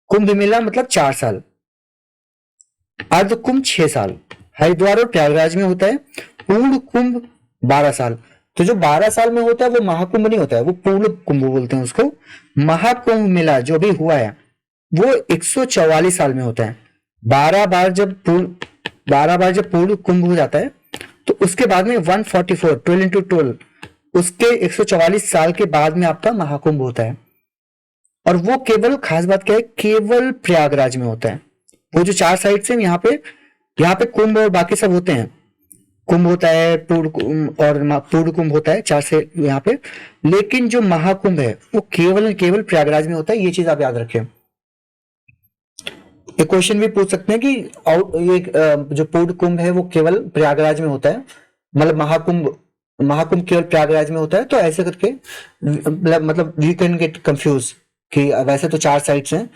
[SPEAKER 1] कुंभ मेला मतलब 4 साल। अर्ध कुंभ 6 साल हरिद्वार और प्रयागराज में होता है। पूर्ण कुंभ 12 साल। तो जो 12 साल में होता है वो महाकुंभ नहीं होता है, वो पूर्ण कुंभ बोलते हैं उसको। महाकुंभ मेला जो भी हुआ है वो 144 साल में होता है। 12 बार जब पूर्ण कुंभ हो जाता है तो उसके बाद में 144, 12 into 12, उसके 144 साल के बाद में आपका महाकुंभ होता है। और वो केवल, खास बात क्या है, केवल प्रयागराज में होता है। वो जो 4 साइट्स हैं यहाँ पे कुंभ और बाकी सब होते हैं। कुंभ होता है, पूर्ण कुंभ होता है 4 से यहाँ पे, लेकिन जो महाकुंभ है वो केवल प्रयागराज में होता है। ये चीज आप याद रखें। एक क्वेश्चन भी पूछ सकते हैं कि ये जो पूर्ण कुंभ है वो केवल प्रयागराज में होता है, मतलब महाकुंभ केवल प्रयागराज में होता है। तो ऐसे करके मतलब वी कैन गेट कंफ्यूज कि वैसे तो 4 साइट्स हैं।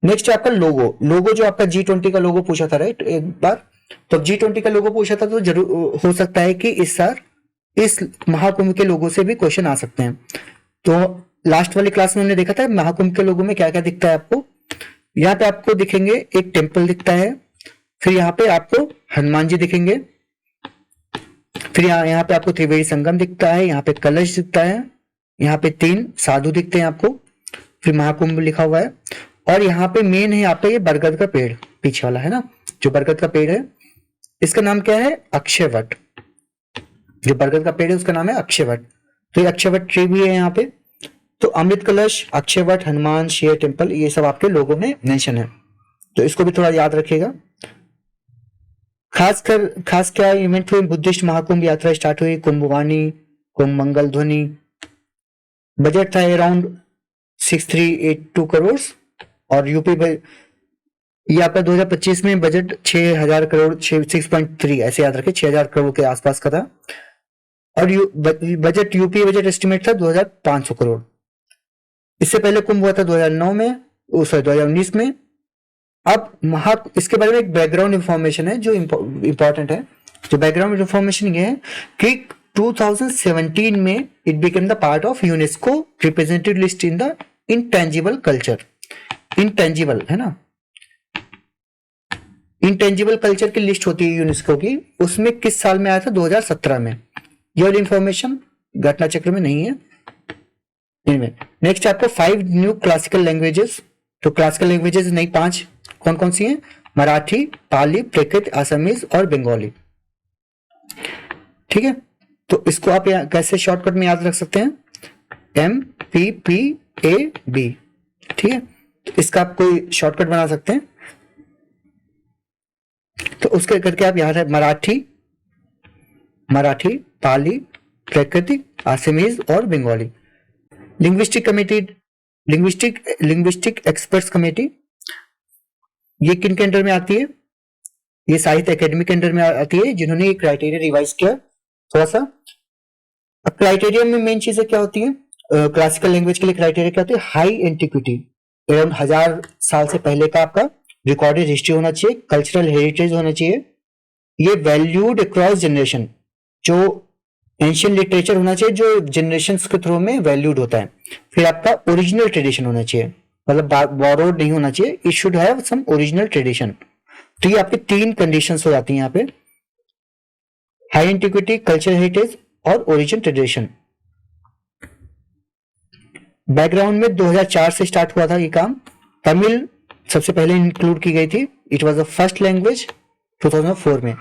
[SPEAKER 1] नेक्स्ट है आपका लोगो जो आपका G20 का लोगो पूछा था, राइट, एक बार। तो G20 का लोगो पूछा था, तो जरूर हो सकता है कि इस महाकुंभ के लोगो से भी क्वेश्चन आ सकते हैं। तो लास्ट वाली क्लास में हमने देखा था महाकुंभ के लोगो में क्या क्या दिखता है आपको। यहाँ पे आपको दिखेंगे एक टेम्पल दिखता है, फिर यहाँ पे आपको हनुमान जी दिखेंगे, फिर यहाँ पे आपको त्रिवेणी संगम दिखता है, यहाँ पे कलश दिखता है, यहाँ पे 3 साधु दिखते हैं आपको, फिर महाकुंभ लिखा हुआ है। और यहाँ पे मेन है आपका ये बरगद का पेड़ पीछे वाला है ना, जो बरगद का पेड़ है इसका नाम क्या है, अक्षयवट। जो बरगद का पेड़ है उसका नाम है अक्षयवट। तो ये अक्षयवट ट्री भी है यहाँ पे। तो अमृत कलश, अक्षयवट, हनुमान, शेर टेम्पल, ये सब आपके लोगों में मेंशन है, तो इसको भी थोड़ा याद रखिएगा। खास क्या इवेंट हुए, बुद्धिस्ट महाकुंभ यात्रा स्टार्ट हुई, कुंभवाणी, कुंभ मंगल ध्वनि। बजट था अराउंड 6382 करोड़। और यूपी ये आपका 2025 में बजट 6000 करोड़, 6.3 ऐसे याद रखें, 6000 करोड़ के आसपास का था। और बजट यूपी बजट एस्टिमेट था 2500 करोड़। इससे पहले कुंभ हुआ था 2009 में, 2019 में। अब इसके बारे में एक बैकग्राउंड इंफॉर्मेशन है जो इंपॉर्टेंट है। जो बैकग्राउंड इंफॉर्मेशन ये है कि 2017 में it became the part of UNESCO representative list in the intangible culture. Intangible है ना, इंटेंजिबल कल्चर की लिस्ट होती है यूनेस्को की, उसमें किस साल में आया था, 2017 में। ये वाली इंफॉर्मेशन घटना चक्र में नहीं है। नेक्स्ट आपको 5 न्यू क्लासिकल लैंग्वेजेस। तो क्लासिकल लैंग्वेजेस नई 5 कौन कौन सी हैं, मराठी, पाली, प्राकृत, असमीज और बंगाली। ठीक है, तो इसको आप कैसे शॉर्टकट में याद रख सकते हैं, MPPAB। ठीक है, तो इसका आप कोई शॉर्टकट बना सकते हैं। तो उसके करके आप याद है मराठी, पाली, प्राकृतिक, असमीज और Bengali. Linguistic committee, linguistic experts committee, ये किन के अंडर में आती है, ये साहित्य एकेडमी के अंडर में आती है, जिन्होंने ये क्राइटेरिया रिवाइज किया थोड़ा सा। अब क्राइटेरिया में मेन चीजें क्या होती है, क्लासिकल लैंग्वेज के लिए क्राइटेरिया क्या होती है, हाई एंटिक्विटी, अराउंड 1000 साल से पहले का आपका रिकॉर्डेड हिस्ट्री होना चाहिए, कल्चरल हेरिटेज होना चाहिए, ये वैल्यूड अक्रॉस जनरेशन, जो एंशियंट लिटरेचर होना चाहिए जो जनरेशंस के थ्रू में वैल्यूड होता है। फिर आपका ओरिजिनल ट्रेडिशन होना चाहिए, मतलब बोरोड नहीं होना चाहिए, it should have some original tradition. तो ये आपकी 3 कंडीशंस हो जाती हैं यहाँ पे, हाई एंटिक्विटी, कल्चरल हेरिटेज और ओरिजिन ट्रेडिशन। बैकग्राउंड में 2004 से स्टार्ट हुआ था ये काम। तमिल सबसे पहले इंक्लूड की गई थी, it was the first language 2004 में।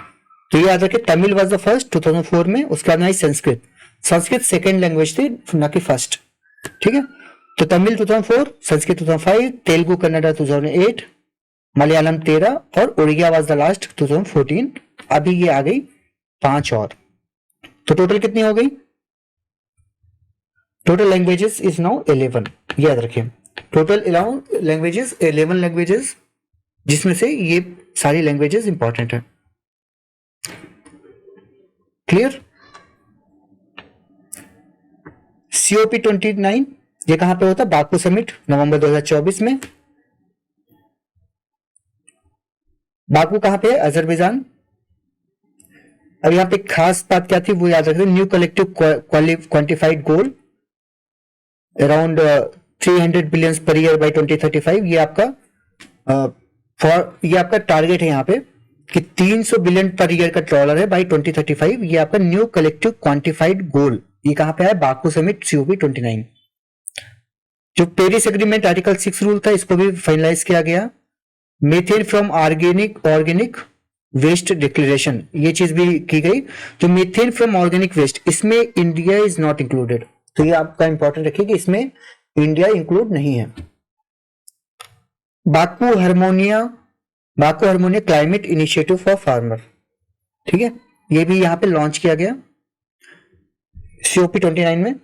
[SPEAKER 1] तो ये याद रखें, तमिल वाज द फर्स्ट 2004 में। उसके बाद आई संस्कृत। संस्कृत सेकेंड लैंग्वेज थी, ना कि फर्स्ट। ठीक है, तो तमिल 2004, संस्कृत 2005, तेलुगु कन्नड़ा 2008, मलयालम 13 और उड़िया वाज द लास्ट 2014। अभी ये आ गई 5 और, तो टोटल कितनी हो गई? Total languages is now 11। याद रखिए, टोटल 11 लैंग्वेजेस, 11 लैंग्वेजेस, जिसमें से ये सारी लैंग्वेजेस इंपॉर्टेंट है। क्लियर? COP 29 ये कहां पे होता है? बाकू समिट नवंबर 2024 में। बाकू कहां पे है? अजरबैजान। अब यहाँ पे खास बात क्या थी वो याद रखिए, new collective quantified goal around 300 billions पर ईयर बाय 2035। ये आपका ये आपका टारगेट है यहाँ पे कि 300 बिलियन पर ईयर का डॉलर है बाय 2035। ये आपका न्यू कलेक्टिव क्वांटिफाइड गोल, ये कहां पे है? Baku summit COP 29। जो पेरिस एग्रीमेंट आर्टिकल 6 रूल था, इसको भी फाइनलाइज किया गया। Methane from organic waste declaration, ये चीज भी की गई। तो मीथेन फ्रॉम ऑर्गेनिक वेस्ट, इसमें इंडिया इज नॉट इंक्लूडेड, तो ये आपका इंपॉर्टेंट रखिए कि इसमें इंडिया इंक्लूड नहीं है। Baku Harmoniya climate initiative for farmer, ठीक है, ये भी यहां पे लॉन्च किया गया COP 29 में।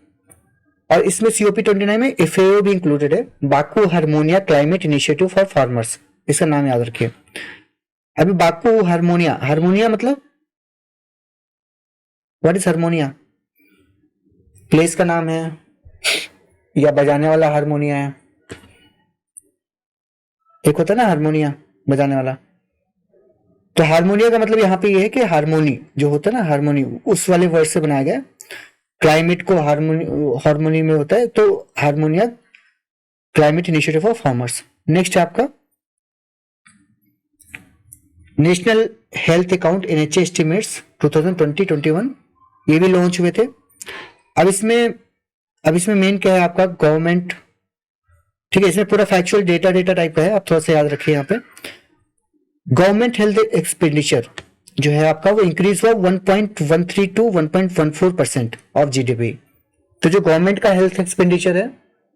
[SPEAKER 1] और इसमें COP 29 में FAO भी इंक्लूडेड है, Baku Harmoniya climate initiative for farmers, इसका नाम याद रखिए। अभी बाकू हारमोनिया मतलब व्हाट इज हारमोनिया? प्लेस का नाम है या बजाने वाला हारमोनिया है? एक होता है ना हारमोनिया बजाने वाला, तो हारमोनिया का मतलब यहाँ पे ये है कि हारमोनी जो होता है ना, हारमोनी उस वाले वर्ड से बनाया गया। क्लाइमेट को हारमोनी में होता है, तो Harmoniya climate initiative for farmers. Next है आपका national health account NHA estimates 2020-21, ये भी लॉन्च हुए थे। अब इसमें मेन क्या है आपका? गवर्नमेंट, ठीक है, इसमें पूरा फैक्चुअल डेटा टाइप का है, आप थोड़ा सा याद रखिए। यहाँ पे गवर्नमेंट हेल्थ एक्सपेंडिचर जो है आपका वो इंक्रीज हुआ 1.13 to 1.14% ऑफ GDP। तो जो गवर्नमेंट का हेल्थ एक्सपेंडिचर है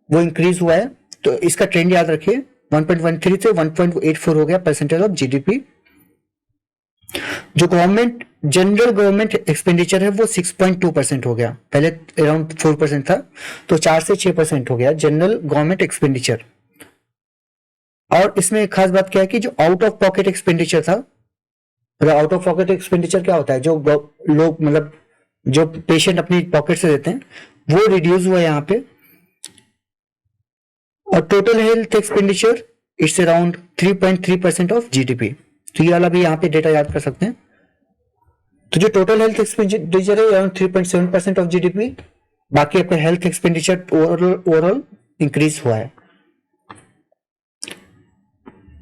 [SPEAKER 1] वो इंक्रीज हुआ है, तो इसका ट्रेंड याद रखिए, 1.13 से 1.84 हो गया परसेंटेज ऑफ GDP। जो जनरल गवर्नमेंट एक्सपेंडिचर है वो 6.2% हो गया, पहले अराउंड 4% था, तो 4 से 6% हो गया जनरल गवर्नमेंट एक्सपेंडिचर। और इसमें खास बात क्या है कि जो आउट ऑफ पॉकेट एक्सपेंडिचर था, आउट ऑफ पॉकेट एक्सपेंडिचर क्या होता है? जो लोग मतलब जो पेशेंट अपनी पॉकेट से देते हैं, वो रिड्यूस हुआ यहाँ पे। और total health expenditure it's around 3.3% of GDP। तो ये वाला भी यहाँ पे डेटा याद कर सकते हैं। तो जो टोटल हेल्थ एक्सपेंडिचर है अराउंड 3.7% ऑफ GDP, बाकी आपका हेल्थ एक्सपेंडिचर ओवरऑल इंक्रीज हुआ है।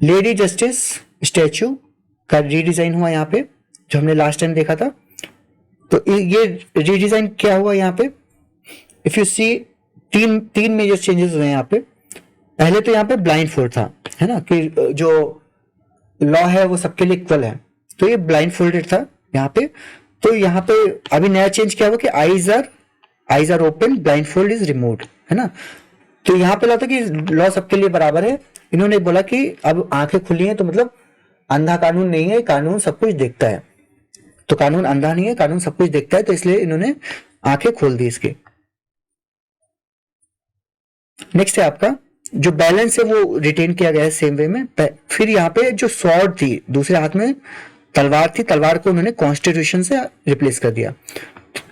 [SPEAKER 1] लेडी जस्टिस स्टैचू का रीडिजाइन हुआ यहाँ पे, जो हमने लास्ट टाइम देखा था। तो ये रीडिजाइन क्या हुआ यहाँ पे? इफ यू सी, तीन मेजर चेंजेस हुए यहाँ पे। पहले तो यहाँ पे ब्लाइंड फोल्ड था, है ना, कि जो लॉ है वो सबके लिए इक्वल है, तो ये ब्लाइंड फोल्डेड था यहाँ पे। तो यहाँ पे अभी नया चेंज क्या हुआ कि eyes are open, blindfold is removed, है ना। तो यहाँ पे था कि लॉ सबके लिए बराबर है। इन्होंने बोला कि अब आंखें खुली हैं तो मतलब अंधा कानून नहीं है, कानून सब कुछ देखता है। तो कानून अंधा नहीं है, कानून सब कुछ देखता है, तो इसलिए इन्होंने आंखें खोल दी इसके। नेक्स्ट है आपका जो बैलेंस है वो रिटेन किया गया है सेम वे में। फिर यहाँ पे जो स्वॉर्ड थी, दूसरे हाथ में तलवार थी, तलवार को उन्होंने कॉन्स्टिट्यूशन से रिप्लेस कर दिया।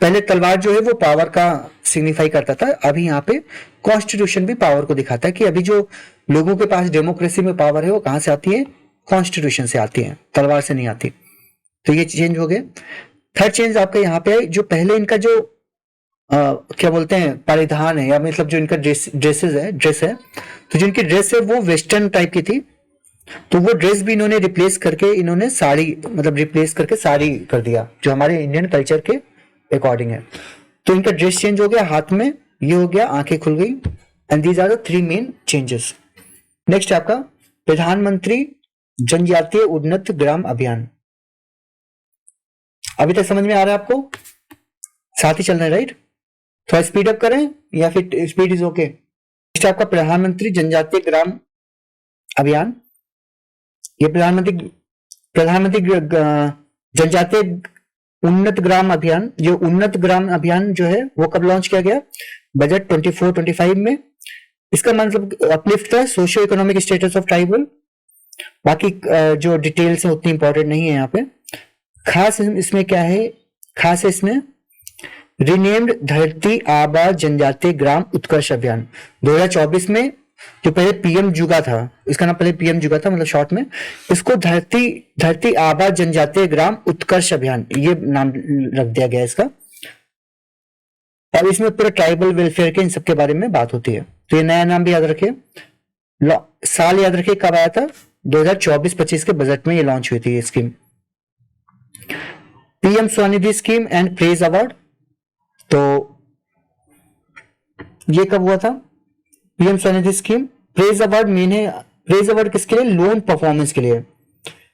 [SPEAKER 1] पहले तलवार जो है वो पावर का सिग्निफाई करता था, अभी यहाँ पे कॉन्स्टिट्यूशन भी पावर को दिखाता है कि अभी जो लोगों के पास डेमोक्रेसी में पावर है वो कहां से आती है? कॉन्स्टिट्यूशन से आती है, तलवार से नहीं आती। तो ये चेंज हो गए। थर्ड चेंज आपका यहाँ पे है, जो पहले इनका जो क्या बोलते हैं परिधान है, या मतलब जो इनका ड्रेस है, तो जो इनकी ड्रेस है वो वेस्टर्न टाइप की थी, तो वो ड्रेस भी इन्होंने रिप्लेस करके इन्होंने साड़ी कर दिया, जो हमारे इंडियन कल्चर के अकॉर्डिंग है। तो इनका ड्रेस चेंज हो गया, हाथ में ये हो गया, आंखें खुल गई। And these are the 3 main changes. Next आपका प्रधानमंत्री जनजातीय उन्नत ग्राम अभियान। अभी तक समझ में आ रहा है आपको? साथ ही चल रहे हैं, राइट? थोड़ा स्पीड अप करें या फिर स्पीड इज ओके? नेक्स्ट आपका प्रधानमंत्री जनजातीय ग्राम अभियान। ये प्रधानमंत्री जनजातीय उन्नत ग्राम अभियान, जो उन्नत ग्राम अभियान जो है वो कब लॉन्च किया गया? बजट 24-25 में। इसका मतलब अपलिफ्ट है socio economic status of tribal. बाकी जो डिटेल्स है उतनी इंपॉर्टेंट नहीं है यहाँ पे। खास इसमें क्या है? खास है इसमें रिनेम्ड धरती आबा जनजातीय ग्राम उत्कर्ष अभियान 2024 में। जो पहले पीएम जुगा था, इसका नाम पहले पीएम जुगा था, मतलब शॉर्ट में इसको धरती आबा जनजातीय ग्राम उत्कर्ष अभियान ये नाम रख दिया गया इसका। और इसमें पूरा ट्राइबल वेलफेयर के इन सब के बारे में बात होती है। तो ये नया नाम भी याद रखिए। साल याद रखिए कब आया था? 2024-25 के बजट में ये लॉन्च हुई थी ये scheme. PM Svanidhi scheme and praise award, तो ये कब हुआ था? PM Svanidhi scheme. Praise award main है, प्रेज अवार्ड किसके लिए? लोन परफॉर्मेंस के लिए।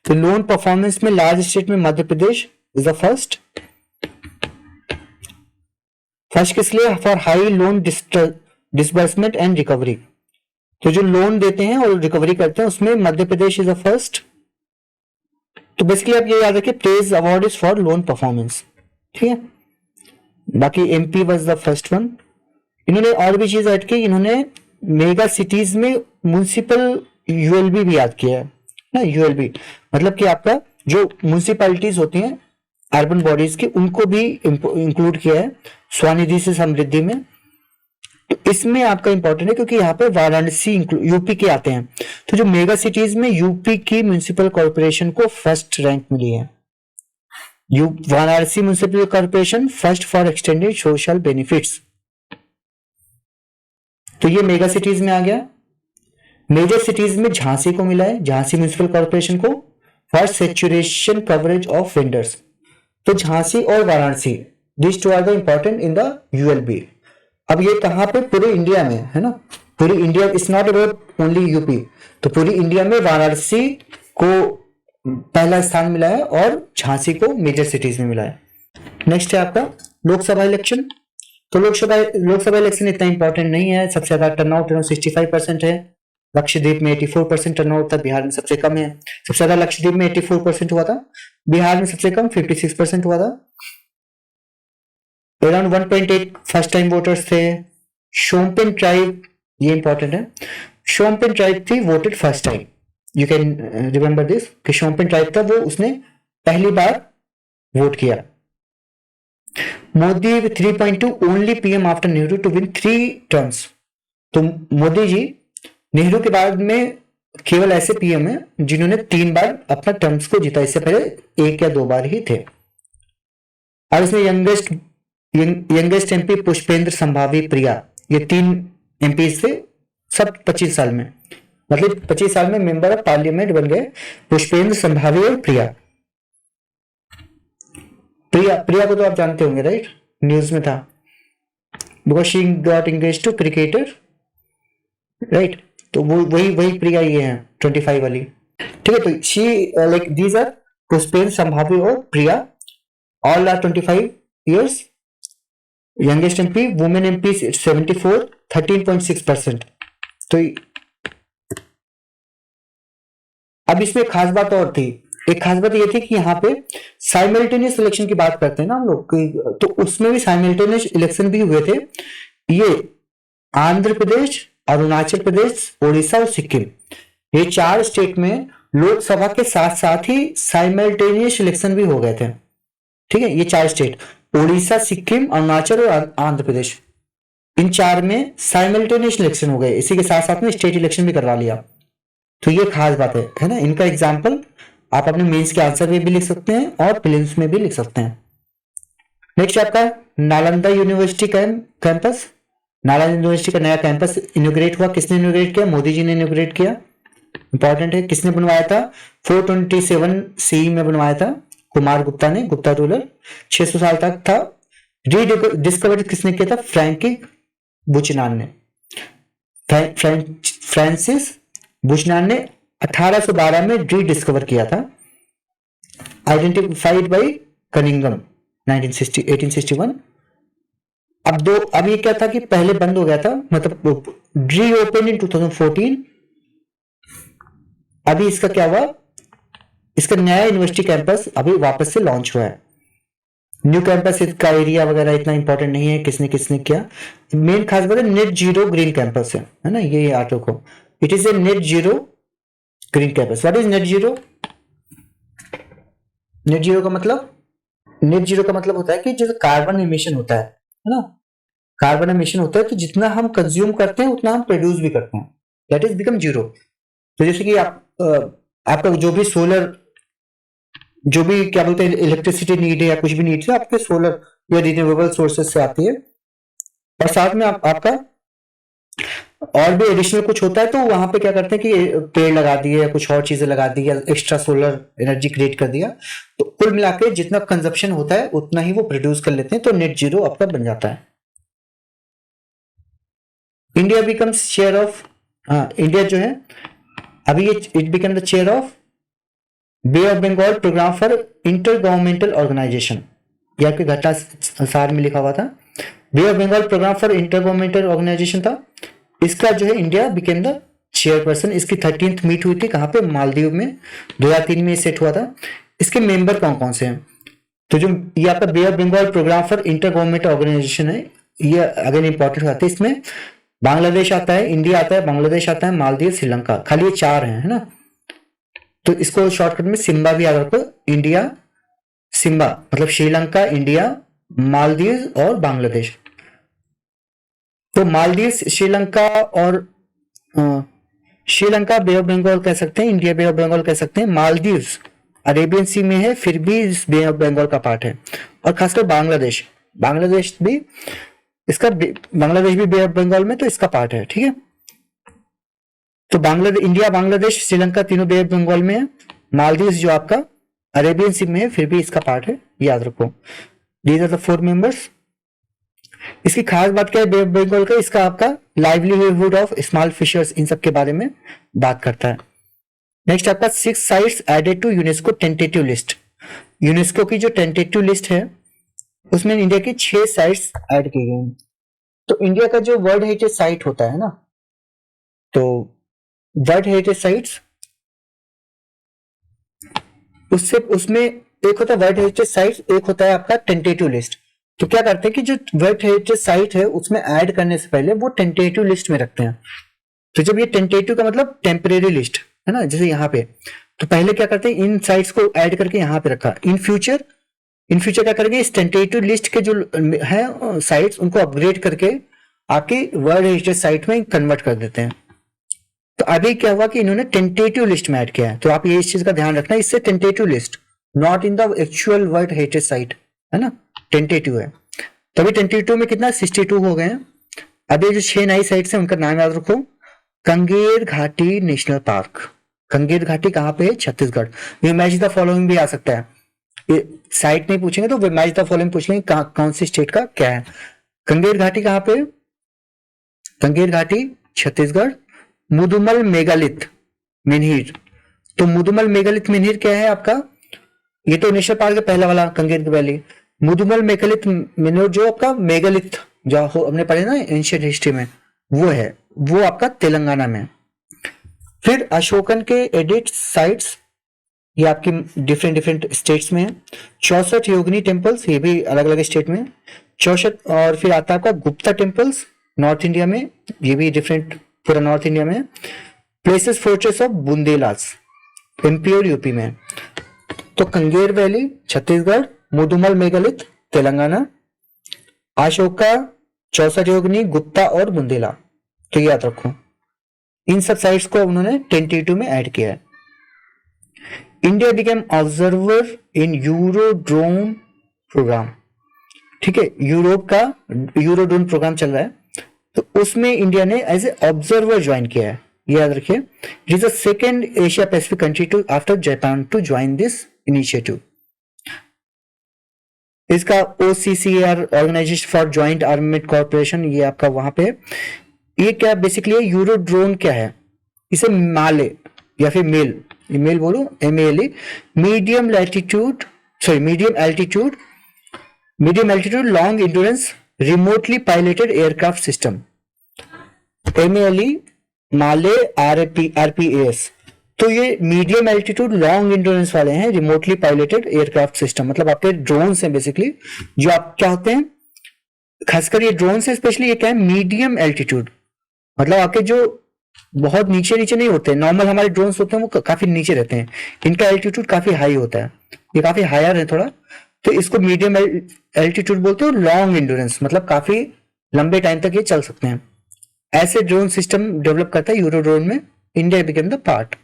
[SPEAKER 1] तो लोन परफॉर्मेंस में लार्ज स्टेट में Madhya Pradesh is the first किस लिए? For high loan disbursement and recovery. तो जो लोन देते हैं और रिकवरी करते हैं उसमें Madhya Pradesh is the first. तो बेसिकली आप ये याद रखिए praise award is for loan performance, ठीक है। बाकी MP was the first one. इन्होंने और भी चीज ऐड की, इन्होंने मेगा सिटीज में म्युनिसिपल यूएलबी भी याद किया है ना। यूएलबी मतलब कि आपका जो म्युनिसिपैलिटीज होती हैं अर्बन बॉडीज की, उनको भी इंक्लूड किया है स्वनिधि से समृद्धि में। तो इसमें आपका इंपॉर्टेंट है क्योंकि यहाँ पे वाराणसी यूपी के आते हैं। तो जो मेगा सिटीज में यूपी की म्युनिसिपल कॉर्पोरेशन को फर्स्ट रैंक मिली है। Varanasi municipal corporation first for extended social benefits. तो ये मेगा सिटीज में आ गया। मेजर सिटीज में झांसी को मिला है, झांसी म्युनिसिपल कॉर्पोरेशन को for saturation coverage of vendors. तो झांसी और Varanasi this two are the important in the ULB. अब ये कहां पे? पूरे इंडिया में है ना। पूरी India, it's not about only UP. तो पूरी इंडिया में वाराणसी को पहला स्थान मिला है और झांसी को मेजर सिटीज में मिला है। नेक्स्ट है आपका लोकसभा इलेक्शन। तो लोकसभा इलेक्शन इतना इंपॉर्टेंट नहीं है। सबसे ज्यादा टर्नआउट 65% है। लक्षद्वीप में 84% टर्नआउट था, बिहार में सबसे कम है। सबसे ज्यादा लक्षद्वीप में 84% हुआ था, बिहार में सबसे कम 56% हुआ था। अराउंड 1.8 फर्स्ट टाइम वोटर्स थे। शोम्पेन ट्राइब, ये इंपॉर्टेंट है, शोम्पेन ट्राइब थी voted first time. You can remember this कि शोम्पेन ट्राइब था, वो उसने पहली बार वोट किया। Modi 3.2 only PM after Nehru to win 3 terms. तो मोदी जी नेहरू के बाद में केवल ऐसे पीएम है जिन्होंने 3 बार अपना टर्म्स को जीता। इससे पहले 1 या 2 बार ही थे। और इसमें यंगेस्ट एमपी पुष्पेंद्र संभावी प्रिया, ये 3 एमपी थे सब 25 साल में, मतलब 25 साल में मेंबर ऑफ पार्लियामेंट बन गए पुष्पेंद्र संभावी और प्रिया। प्रिया को तो आप जानते होंगे राइट, न्यूज में था, because she got engaged to cricketer right. तो वो वही प्रिया ये है 25 वाली, ठीक है। तो she like these are Pushpendra Shambhavi और Priya, all are 25 years। Youngest MP women MP 74, 13.6%। तो अब इसमें खास बात और थी, एक खास बात ये थी कि यहाँ पे साइमल्टेनियस इलेक्शन की बात करते हैं ना हम लोग, तो उसमें भी साइमल्टेनियस इलेक्शन भी हुए थे। ये आंध्र प्रदेश, अरुणाचल प्रदेश, उड़ीसा और सिक्किम, ये 4 स्टेट में लोकसभा के साथ साथ ही साइमल्टेनियस इलेक्शन भी हो गए थे, ठीक है। ये 4 स्टेट उड़ीसा, सिक्किम, अरुणाचल और आंध्र प्रदेश, इन 4 में साइमल्टेनियस इलेक्शन हो गए। इसी के साथ साथ में स्टेट इलेक्शन भी करवा लिया। तो ये खास बात है ना। इनका एग्जाम्पल आप अपने मेंस के आंसर में भी लिख सकते हैं और प्रीलिम्स में भी लिख सकते हैं। नेक्स्ट आपका Nalanda university campus. Nalanda university का नया कैंपस इनोग्रेट हुआ। किसने इनोग्रेट किया? मोदी जी ने इनोग्रेट किया। इंपॉर्टेंट है। किसने बनवाया था? 427 CE में बनवाया था कुमार गुप्ता ने, गुप्ता रूलर, 600 साल तक था। रीडिस्कवर किसने किया था? फ्रैंकिक बुचनान ने, फ्रांसिस बुचनान ने 1812 में रीडिस्कवर किया था। Identified by Cunningham 1861। अब ये क्या था कि पहले बंद हो गया था, मतलब रीओपन इन 2014। अभी इसका क्या हुआ, इसका नया यूनिवर्सिटी कैंपस अभी वापस से लॉन्च हुआ है। न्यू कैंपस का एरिया वगैरह इतना इंपॉर्टेंट नहीं है, किसने किसने किया। मेन खास बात है नेट जीरो ग्रीन कैंपस है ना, ये याद रखो। It is a net zero green campus. What is net zero? Net zero का मतलब, नेट जीरो का मतलब होता है कि जो कार्बन इमिशन होता है ना, कार्बन इमिशन होता है तो जितना हम कंज्यूम करते हैं उतना हम प्रोड्यूस भी करते हैं, दैट इज बिकम जीरो। तो जैसे कि आपका जो भी सोलर, जो भी क्या बोलते हैं इलेक्ट्रिसिटी नीड है या कुछ भी नीड है आपके सोलर या रिन्यूएबल सोर्सेज से आती है। और साथ में आपका और भी एडिशनल कुछ होता है तो वहां पे क्या करते हैं कि पेड़ लगा दिए या कुछ और चीजें लगा दी या एक्स्ट्रा सोलर एनर्जी क्रिएट कर दिया, तो कुल मिला के जितना कंजप्शन होता है उतना ही वो प्रोड्यूस कर लेते हैं, तो नेट जीरो आपका बन जाता है। India becomes chair of, India जो है अभी ये it become the chair of Bay of Bengal programme for inter governmental organisation. ये आपके घटा सार में लिखा हुआ था, Bay of Bengal programme for inter governmental organisation था। इसका जो है इंडिया बिकेम द चेयरपर्सन। इसकी 13th मीट हुई थी कहां पे, मालदीव में, 2003 में सेट हुआ था। इसके मेंबर कौन कौन से हैं, तो जो ये आपका Bay of Bengal programme for inter governmental organisation है, ये अगेन इंपॉर्टेंट होता है। इसमें बांग्लादेश आता है, इंडिया आता है, बांग्लादेश आता है, मालदीव, श्रीलंका, खाली ये 4 है ना। तो इसको शॉर्टकट में सिम्बा भी याद रखो, इंडिया सिम्बा मतलब श्रीलंका, इंडिया, मालदीव और बांग्लादेश। तो मालदीव, श्रीलंका और श्रीलंका बे ऑफ बंगाल कह सकते हैं, इंडिया बे ऑफ बंगाल कह सकते हैं, मालदीव अरेबियन सी में है फिर भी इस बे ऑफ बंगाल का पार्ट है। और खासकर बांग्लादेश, बांग्लादेश भी इसका, बांग्लादेश भी बे ऑफ बंगाल में तो इसका पार्ट है, ठीक है। तो बांग्लादेश, इंडिया, बांग्लादेश, श्रीलंका तीनों बे ऑफ बंगाल में है। मालदीव जो आपका अरेबियन सी में है फिर भी इसका पार्ट है, याद रखो। These are the 4 members. इसकी खास बात क्या है बे ऑफ बंगाल का, इसका आपका लाइवलीहुड ऑफ स्मॉल फिशर्स, इन सब के बारे में बात करता है। नेक्स्ट आपका 6 sites added to UNESCO tentative list. UNESCO की जो टेंटेटिव लिस्ट है उसमें इंडिया की 6 साइट्स ऐड की गई। तो इंडिया का जो वर्ल्ड हेरिटेज साइट होता है ना, तो वर्ल्ड हेरिटेज साइट्स उससे, उसमें एक होता है वर्ल्ड हेरिटेज साइट्स, एक होता है आपका टेंटेटिव लिस्ट। तो क्या करते हैं कि जो वर्ल्ड हेरिटेज साइट है उसमें ऐड करने से पहले वो टेंटेटिव लिस्ट में रखते हैं। तो जब ये टेंटेटिव का मतलब टेम्परेरी लिस्ट है ना, जैसे यहाँ पे, तो पहले क्या करते हैं इन साइट्स को ऐड करके यहाँ पे रखा। इन फ्यूचर क्या करेंगे, इस टेंटेटिव लिस्ट के जो है साइट्स उनको अपग्रेड करके आपकी वर्ल्ड हेरिटेज साइट में कन्वर्ट कर देते हैं। तो अभी क्या हुआ कि इन्होंने टेंटेटिव लिस्ट में ऐड किया है, तो आप ये इस चीज का ध्यान रखना, इससे tentative list, not in the actual world heritage site, है ना, टेंटेटिव है। तभी टेंटेटिव में कितना 62 हो गए हैं। अभी जो 6 नई साइट्स हैं उनका नाम याद रखो। कंगेर घाटी नेशनल पार्क, कंगेर घाटी कहाँ पे है, छत्तीसगढ़। ये मैच द फॉलोइंग भी आ सकता है, ये साइट नहीं पूछेंगे तो मैच द फॉलोइंग पूछेंगे कौन सी स्टेट का क्या है। कंगेर घाटी कहाँ पे, कंगेर घाटी छत्तीसगढ़। मुदुमल मेगालिथ मिनहिर, तो मुदुमल मेगालिथ मिनहिर क्या है आपका, ये तो नेशनल पार्क है पहला वाला कंगेर वैली। मुदुमल मेगालिथ मिनहिर जो आपका मेगालिथ जो हमने पढ़े ना एंशिएंट हिस्ट्री में, वो है, वो आपका तेलंगाना में। फिर अशोकन के एडिट साइट्स, ये आपकी डिफरेंट स्टेट्स में है। 64 योगिनी टेम्पल्स, ये भी अलग अलग स्टेट में 64। और फिर आता है आपका गुप्ता टेम्पल्स नॉर्थ इंडिया में, ये भी डिफरेंट पूरा नॉर्थ इंडिया में। Places fortress of Bundelas MP और यूपी में। तो कंगेर वैली छत्तीसगढ़, मुदुमल मेगालिथ तेलंगाना, अशोका, 64 योगिनी, गुप्ता और बुंदेला, तो याद रखो। इन सब साइट्स को उन्होंने टेंटेटिव में ऐड किया है। India became observer in Eurodrone programme, ठीक है, यूरोप का यूरोड्रोन प्रोग्राम चल रहा है, तो उसमें इंडिया ने एज ए ऑब्जर्वर ज्वाइन किया है, याद रखिए। It is the second Asia Pacific country to after Japan to join this initiative. इसका OCCAR organisation for joint armament corporation, ये आपका वहां पे, ये क्या बेसिकली यूरोड्रोन क्या है, इसे माले या फिर मेल बोलो MALE, medium altitude long endurance remotely piloted aircraft system, MALE, माले RPAS। तो ये मीडियम एल्टीट्यूड लॉन्ग इंड्योरेंस वाले हैं रिमोटली पायलटेड एयरक्राफ्ट सिस्टम, मतलब आपके ड्रोन्स हैं बेसिकली, जो आप क्या होते हैं, खासकर ये ड्रोन्स है स्पेशली, ये क्या है, मीडियम एल्टीट्यूड, मतलब आपके जो बहुत नीचे नीचे नहीं होते, नॉर्मल हमारे ड्रोन्स होते हैं वो काफी नीचे रहते हैं, इनका एल्टीट्यूड काफी हाई होता है, ये काफी हायर है थोड़ा, तो इसको मीडियम एल्टीट्यूड बोलते हैं। लॉन्ग इंड्योरेंस मतलब काफी लंबे टाइम तक ये चल सकते हैं, ऐसे ड्रोन सिस्टम डेवलप करता है यूरोड्रोन में, इंडिया बिकेम द पार्ट।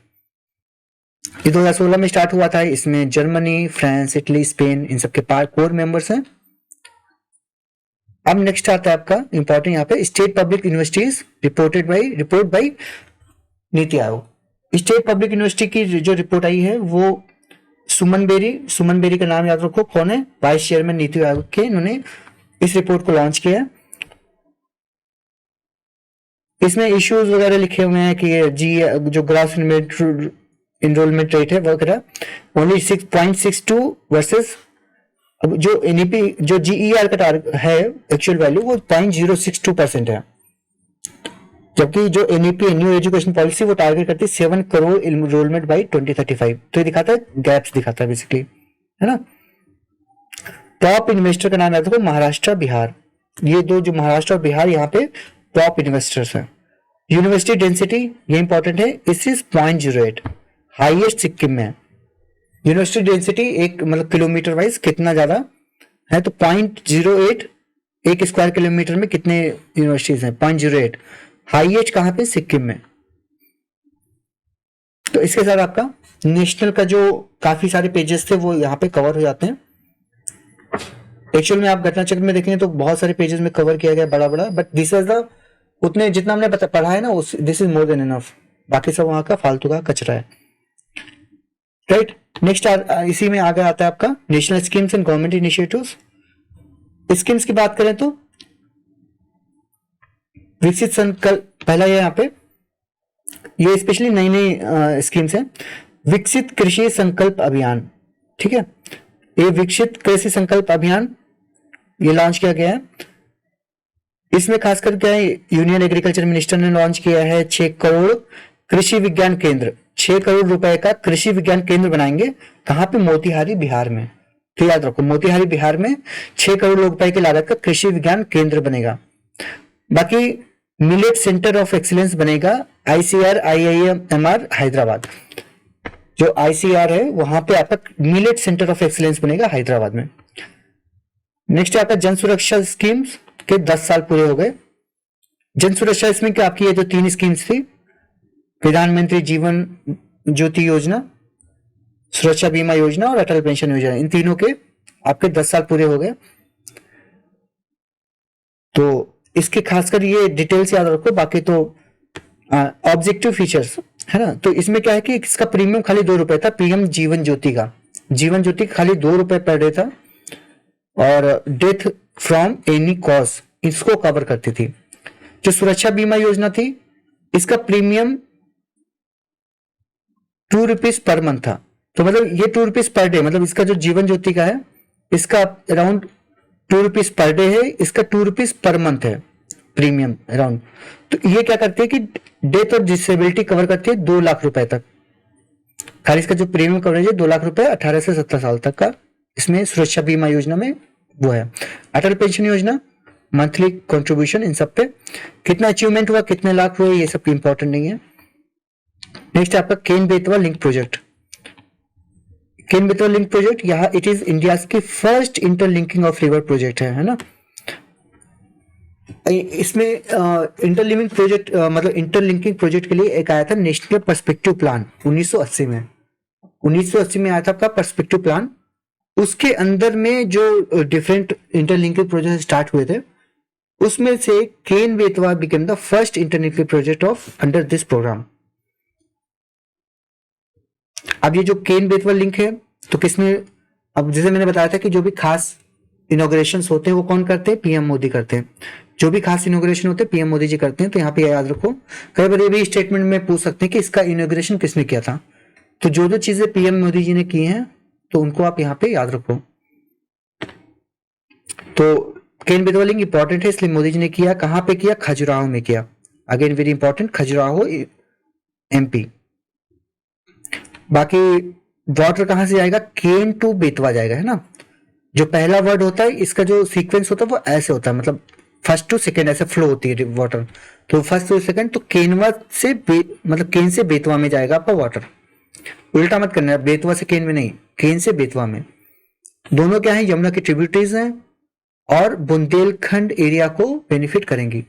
[SPEAKER 1] ये 2016 में स्टार्ट हुआ था, इसमें जर्मनी, फ्रांस, इटली, स्पेन, इन सबके कोर मेंबर्स हैं। अब नेक्स्ट आता है आपका इंपॉर्टेंट यहाँ पे, state public universities report by NITI Aayog. State public university की जो रिपोर्ट आई है वो सुमन बेरी का नाम याद रखो, कौन है, वाइस चेयरमैन नीति आयोग के, इन्होंने इस रिपोर्ट को लॉन्च किया है। इसमें इश्यूज वगैरह लिखे हुए हैं कि जी जो ग्रास इनरोलमेंट रेट है वगैरह ओनली 6.62 वर्सेस अब जो एनईपी जो जीईआर का टारगेट है एक्चुअल वैल्यू वो 0.062% है, जबकि जो एनईपी न्यू एजुकेशन पॉलिसी वो टारगेट करती है 7 करोड़ इनरोलमेंट बाई 2035। तो ये दिखाता है गैप्स दिखाता है बेसिकली, है ना। टॉप इन्वेस्टर का नाम है देखो, महाराष्ट्र बिहार, ये दो जो महाराष्ट्र और बिहार यहाँ पे टॉप इन्वेस्टर्स हैं। यूनिवर्सिटी डेंसिटी ये इंपॉर्टेंट है, इस इज 0.08, हाईएस्ट सिक्किम में है। यूनिवर्सिटी डेंसिटी एक मतलब किलोमीटर वाइज कितना ज्यादा है, तो 0.08 एक स्क्वायर किलोमीटर में कितने यूनिवर्सिटीज हैं, 0.08, हाईएस्ट कहां पे, सिक्किम में। तो इसके साथ आपका नेशनल का जो काफी सारे पेजेस थे वो यहाँ पे कवर हो जाते हैं। एक्चुअल में आप घटना चक्र में देखेंगे तो बहुत सारे पेजेस में कवर किया गया बड़ा बड़ा, बट दिस इज द उतने जितना हमने पढ़ा है ना, this is more than enough, बाकी सब वहां का फालतू का कचरा है, राइट। नेक्स्ट इसी में आगे आता है आपका national schemes and government initiatives. Schemes की बात करें तो विकसित संकल्प, पहला ये यहाँ पे ये स्पेशली नई नई स्कीम्स हैं। विकसित कृषि संकल्प अभियान, ठीक है, ये विकसित कृषि संकल्प अभियान ये लॉन्च किया गया है। इसमें खासकर क्या है, यूनियन एग्रीकल्चर मिनिस्टर ने लॉन्च किया है 6 करोड़ कृषि विज्ञान केंद्र, 6 करोड़ रुपए का कृषि विज्ञान केंद्र बनाएंगे, कहां पे, मोतिहारी बिहार में। तो याद रखो मोतिहारी बिहार में 6 करोड़ रुपए की लागत का कृषि विज्ञान केंद्र बनेगा। बाकी मिलेट सेंटर ऑफ एक्सीलेंस बनेगा ICR IIMR हैदराबाद, जो ICR है वहां पे आपका मिलेट सेंटर ऑफ एक्सीलेंस बनेगा हैदराबाद में। नेक्स्ट आपका जन सुरक्षा स्कीम्स के 10 साल पूरे हो गए। जन सुरक्षा इसमें क्या आपकी ये जो 3 स्कीम्स थी, प्रधानमंत्री जीवन ज्योति योजना, सुरक्षा बीमा योजना और अटल पेंशन योजना, इन तीनों के आपके 10 साल पूरे हो गए। तो इसके खासकर ये डिटेल्स याद रखो, बाकी तो ऑब्जेक्टिव फीचर्स है ना। तो इसमें क्या है कि इसका प्रीमियम खाली 2 रुपए था, पीएम जीवन ज्योति का, जीवन ज्योति खाली 2 रुपए पर डे था, और डेथ फ्रॉम एनी कॉज इसको कवर करती थी। जो सुरक्षा बीमा योजना थी इसका प्रीमियम 2 रुपीज पर मंथ था, तो मतलब ये 2 रुपीज पर डे, मतलब इसका जो जीवन ज्योति का है इसका अराउंड 2 रुपीज पर डे है, इसका 2 रुपीज पर मंथ है प्रीमियम अराउंड। तो ये क्या करती है कि डेथ और डिसेबिलिटी कवर करती है 2 लाख रुपए तक, खाली इसका जो प्रीमियम कवरेज है 2 लाख रुपए 18 से 17 साल तक का, इसमें सुरक्षा बीमा योजना में वो है। अटल पेंशन योजना मंथली कंट्रीब्यूशन, इन सब पे कितना अचीवमेंट हुआ, कितने लाख हुए, ये सब इंपॉर्टेंट नहीं है। नेक्स्ट आपका Ken Betwa link project. Ken Betwa link project यहाँ इट इज इंडिया की first interlinking of river project है ना। इसमें इंटरलिंकिंग प्रोजेक्ट मतलब इंटरलिंकिंग प्रोजेक्ट के लिए एक आया था नेशनल पर्सपेक्टिव प्लान 1980 में, 1980 में आया था आपका पर्सपेक्टिव प्लान। उसके अंदर में जो डिफरेंट इंटरलिंकिंग प्रोजेक्ट स्टार्ट हुए थे उसमें से Ken Betwa became the first interlinking project of under this programme. अब ये जो केन बेतवा लिंक है तो किसमें, अब जैसे मैंने बताया था कि जो भी खास इनॉग्रेशन होते हैं वो कौन करते हैं, पीएम मोदी करते हैं। जो भी खास इनॉग्रेशन होते हैं पीएम मोदी जी करते हैं। तो यहाँ पे याद रखो, कई बार ये भी स्टेटमेंट में पूछ सकते हैं कि इसका इनॉग्रेशन किसने किया था। तो जो जो चीजें पीएम मोदी जी ने की हैं तो उनको आप यहाँ पे याद रखो। तो केन बेतवा लिंक इंपॉर्टेंट है, इसलिए मोदी जी ने किया। कहाँ पे किया? खजुराहो में किया। Again very important, Khajuraho MP. बाकी वाटर कहाँ से जाएगा? केन टू बेतवा जाएगा, है ना। जो पहला वर्ड होता है इसका जो सीक्वेंस होता है वो ऐसे होता है, मतलब फर्स्ट टू सेकंड ऐसे फ्लो होती है वाटर। तो फर्स्ट टू सेकंड तो केनवा से मतलब केन से बेतवा में जाएगा आपका वाटर। उल्टा मत करना, बेतवा से केन में नहीं, केन से बेतवा में। दोनों क्या है? यमुना की ट्रिब्यूटरीज हैं और बुंदेलखंड एरिया को बेनिफिट करेंगी।